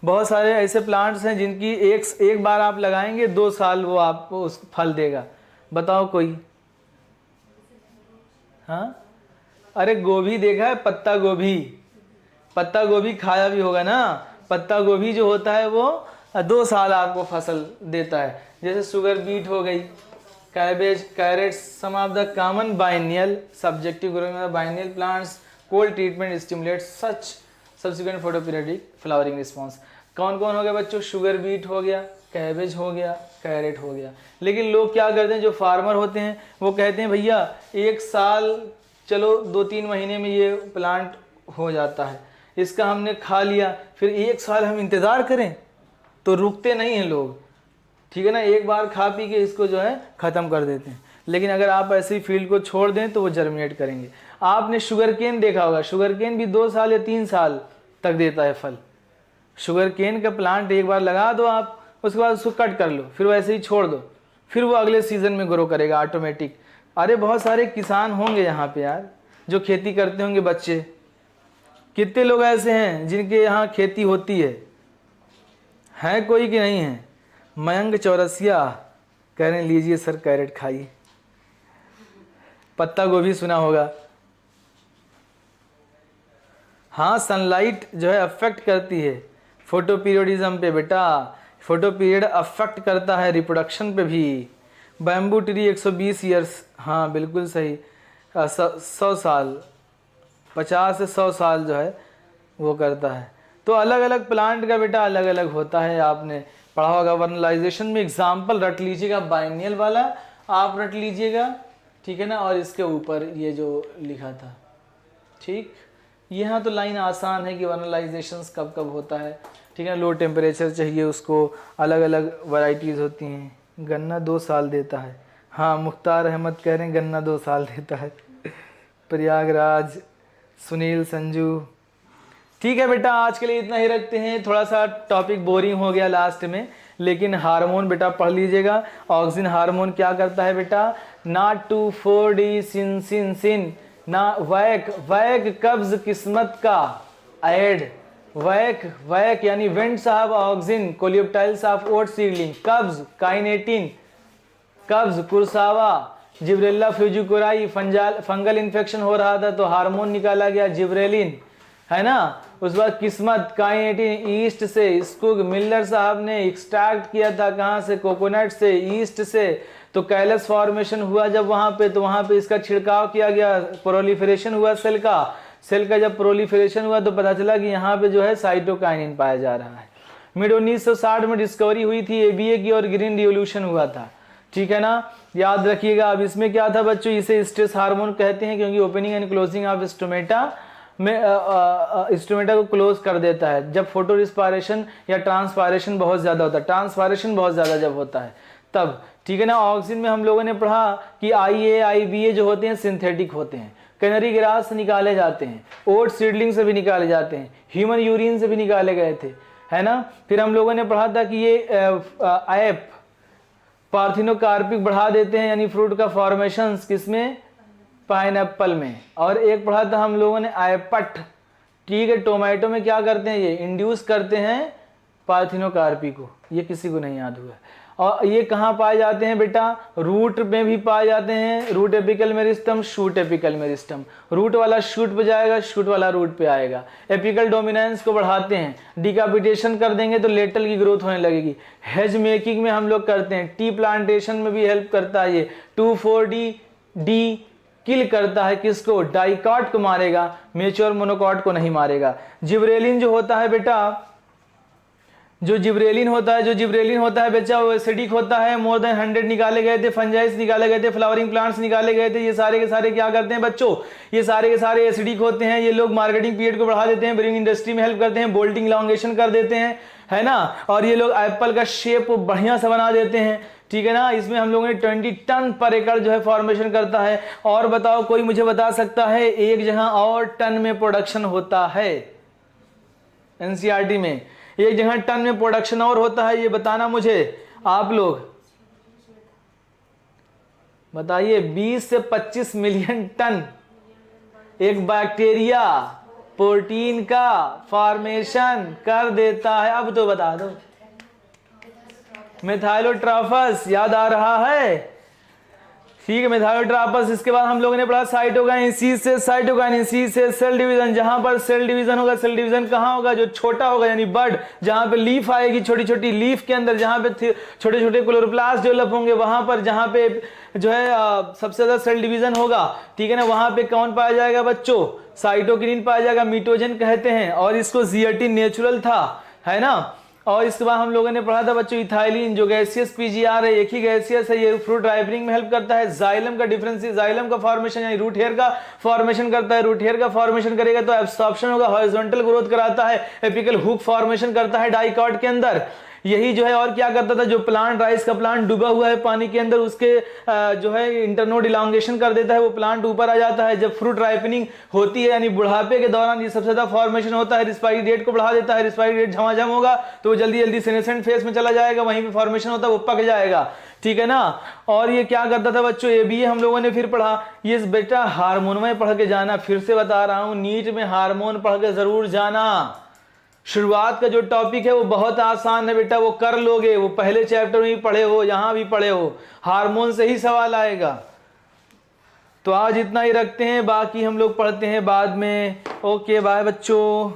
बहुत सारे ऐसे प्लांट्स हैं जिनकी एक बार आप लगाएंगे 2 साल वो आपको उस फल देगा। बताओ कोई, हाँ, अरे गोभी देखा है, पत्ता गोभी, पत्ता गोभी खाया भी होगा ना। पत्ता गोभी जो होता है वो 2 साल आपको फसल देता है। जैसे शुगर बीट हो गई, cabbage, carrots, some of the common biennial subjective growing of biennial plants, cold treatment stimulate such subsequent photoperiodic flowering response. कौन कौन हो गया बच्चों, शुगर बीट हो गया, कैबेज हो गया, कैरेट हो गया। लेकिन लोग क्या करते हैं, जो फार्मर होते हैं वो कहते हैं भैया 1 साल चलो 2-3 महीने में ये प्लांट हो जाता है, इसका हमने खा लिया, फिर 1 साल हम इंतज़ार करें तो रुकते नहीं हैं लोग, ठीक है ना। एक बार खा पी के इसको जो है ख़त्म कर देते हैं। लेकिन अगर आप ऐसी फील्ड को छोड़ दें तो वो जर्मिनेट करेंगे। आपने शुगर केन देखा होगा, शुगर केन भी 2 साल या 3 साल तक देता है फल। शुगर केन का प्लांट एक बार लगा दो आप, उसके बाद उसको कट कर लो, फिर वैसे ही छोड़ दो, फिर वो अगले सीज़न में ग्रो करेगा ऑटोमेटिक। अरे बहुत सारे किसान होंगे यहाँ पे यार जो खेती करते होंगे, बच्चे कितने लोग ऐसे हैं जिनके यहाँ खेती होती है कोई कि नहीं है? मयंक चौरसिया कह रहे हैं लीजिए सर कैरेट खाइए। पत्ता गोभी सुना होगा। हाँ, सनलाइट जो है अफेक्ट करती है फोटो पीरियडिज्म पे बेटा, फोटो पीरियड अफेक्ट करता है रिप्रोडक्शन पे भी। बैम्बू ट्री 120 ईयर्स, हाँ बिल्कुल सही, 100 साल, 50 से 100 साल जो है वो करता है। तो अलग अलग प्लांट का बेटा अलग अलग होता है। आपने पढ़ा होगा वर्नलाइजेशन में, एग्जाम्पल रट लीजिएगा, बाइनियल वाला आप रट लीजिएगा, ठीक है ना, और इसके ऊपर ये जो लिखा था, ठीक। यहाँ तो लाइन आसान है कि वर्नलाइजेशन कब कब होता है, ठीक है। लो टेम्परेचर चाहिए उसको, अलग अलग वैरायटीज़ होती हैं। गन्ना 2 साल देता है, हाँ मुख्तार अहमद कह रहे हैं गन्ना 2 साल देता है। प्रयागराज, सुनील, संजू, ठीक है बेटा आज के लिए इतना ही रखते हैं। थोड़ा सा टॉपिक बोरिंग हो गया लास्ट में, लेकिन हार्मोन बेटा पढ़ लीजिएगा। ऑक्सिन हार्मोन क्या करता है बेटा? नॉट टू 4D सिन सिन सिन ना वैक, वैक कब्ज किस्मत का ऐड, वैक वैक यानी Went's of auxin coleoptiles of oat seedling, कब्ज काइनेटिन, कब्ज कुरसावा, जिब्रेल्ला फ्यूजिकोराई, फंगल इन्फेक्शन हो रहा था तो हार्मोन निकाला गया जिब्रेलिन, है ना। उस बाद किस्मत काइनेटिन ईस्ट से, स्कुग मिल्लर साहब ने एक्सट्रैक्ट किया था कहाँ से? कोकोनट से, ईस्ट से। तो कैलस फॉर्मेशन हुआ जब वहाँ पे, तो वहाँ पे इसका छिड़काव किया गया, प्रोलिफरेशन हुआ सेल का। सेल का जब प्रोलिफरेशन हुआ तो पता चला कि यहाँ पे जो है साइटोकाइनिन पाया जा रहा है। मिड 1960 में डिस्कवरी हुई थी ABA की और ग्रीन रिवोल्यूशन हुआ था, ठीक है ना, याद रखिएगा। अब इसमें क्या था बच्चों, इसे स्ट्रेस हार्मोन कहते हैं क्योंकि opening and closing of stomata में स्टोमेटा को क्लोज कर देता है जब फोटो रिस्पायरेशन या ट्रांसपायरेशन बहुत ज़्यादा होता है। ट्रांसपायरेशन बहुत ज़्यादा जब होता है तब, ठीक है ना। ऑक्सिन में हम लोगों ने पढ़ा कि IA IBA जो होते हैं सिंथेटिक होते हैं, कैनरी ग्रास से निकाले जाते हैं, ओट सीडलिंग से भी निकाले जाते हैं, ह्यूमन यूरिन से भी निकाले गए थे, है ना। फिर हम लोगों ने पढ़ा था कि ये ऐप पार्थिनोकार्पिक बढ़ा देते हैं, यानी फ्रूट का फॉर्मेशन किसमें? पाइनएप्पल में। और एक पढ़ा था हम लोगों ने आयपट, ठीक है, टोमेटो में क्या करते हैं? ये इंड्यूस करते हैं पार्थिनोकार्पी को, ये किसी को नहीं याद हुआ। और ये कहाँ पाए जाते हैं बेटा? रूट में भी पाए जाते हैं, root apical meristem, shoot apical meristem. Root वाला शूट पे जाएगा, शूट वाला रूट पे आएगा। एपिकल डोमिनेंस को बढ़ाते हैं, डिकापिटेशन कर देंगे तो लेटल की ग्रोथ होने लगेगी। हेज मेकिंग में हम लोग करते हैं, टी प्लांटेशन में भी हेल्प करता है ये। 2,4-D किल करता है किसको? डाइकॉट को मारेगा, मेच्योर मोनोकॉट को नहीं मारेगा। जिब्रेलिन जो होता है बेटा, जो जिब्रेलिन होता है बच्चा, वो एसिडिक होता है। मोर देन 100 निकाले गए थे, फंजाइस निकाले गए थे, फ्लावरिंग प्लांट्स निकाले गए थे। ये सारे के सारे क्या करते हैं बच्चों? ये सारे के सारे एसिडिक होते हैं। ये लोग मार्केटिंग पीरियड को बढ़ा देते हैं, ब्रीडिंग इंडस्ट्री में हेल्प करते हैं, बोल्टिंग लॉन्गेशन कर देते हैं, है ना। और ये लोग एप्पल का शेप बढ़िया से बना देते हैं, ठीक है ना। इसमें हम लोगों ने 20 टन पर एकड़ जो है फॉर्मेशन करता है। और बताओ कोई मुझे बता सकता है एक जगह और टन में प्रोडक्शन होता है? NCERT में एक जगह टन में प्रोडक्शन और होता है, ये बताना मुझे आप लोग बताइए। 20 से 25 मिलियन टन एक बैक्टीरिया प्रोटीन का फॉर्मेशन कर देता है। अब तो बता दो, मेथाइलोट्रॉफस याद आ रहा है? ठीक है, मेथाइलोट्रॉफस। इसके बाद हम लोगों ने पढ़ा साइटोकाइन सी से, साइटोकाइन सी से सेल डिवीजन। जहां पर सेल डिवीजन होगा, सेल डिवीजन कहां होगा? जो छोटा होगा यानी बड, जहां पे लीफ आएगी, छोटी छोटी लीफ के अंदर जहां पे छोटे छोटे क्लोरोप्लास्ट डेवलप होंगे, वहां पर जहां पे जो है सबसे ज्यादा सेल डिवीजन होगा, ठीक है ना, वहां पे कौन पाया जाएगा बच्चों? साइटोकिनिन पाया जाएगा, मीटोजन कहते हैं। और इसको जियाटिन नेचुरल था, है ना। और इसके बाद हम लोगों ने पढ़ा था बच्चों इथाइलिन, जो गैसियस पीजीआर है, एक ही गैसियस है, ये फ्रूट राइपनिंग में हेल्प करता है। जाइलम का डिफरेंस, जाइलम का फॉर्मेशन यानी रूट हेयर का फॉर्मेशन करता है, रूट हेयर का फॉर्मेशन करेगा तो एब्सॉर्प्शन होगा, हॉरिजॉन्टल ग्रोथ कराता है, एपिकल हुक फॉर्मेशन करता है डाइकॉट के अंदर। यही जो है और क्या करता था, जो प्लांट राइस का प्लांट डूबा हुआ है पानी के अंदर, उसके जो है इंटरनोड इलांगेशन कर देता है, वो प्लांट ऊपर आ जाता है। जब फ्रूट राइपनिंग होती है यानी बुढ़ापे के दौरान ये सबसे ज्यादा फॉर्मेशन होता है, रिस्पायरी डेट को बढ़ा देता है, रिस्पायरी डेट झमाझम होगा तो वो जल्दी जल्दी सेनेसेंट फेज में चला जाएगा, वहीं पे फॉर्मेशन होता है, वो पक जाएगा, ठीक है ना। और ये क्या करता था बच्चों, ये भी हम लोगों ने फिर पढ़ा, ये बेटा हार्मोन में पढ़ के जाना, फिर से बता रहा हूं नीट में हार्मोन पढ़ के जरूर जाना। शुरुआत का जो टॉपिक है वो बहुत आसान है बेटा, वो कर लोगे, वो पहले चैप्टर में भी पढ़े हो, यहां भी पढ़े हो, हार्मोन से ही सवाल आएगा। तो आज इतना ही रखते हैं, बाकी हम लोग पढ़ते हैं बाद में। ओके बाय बच्चों।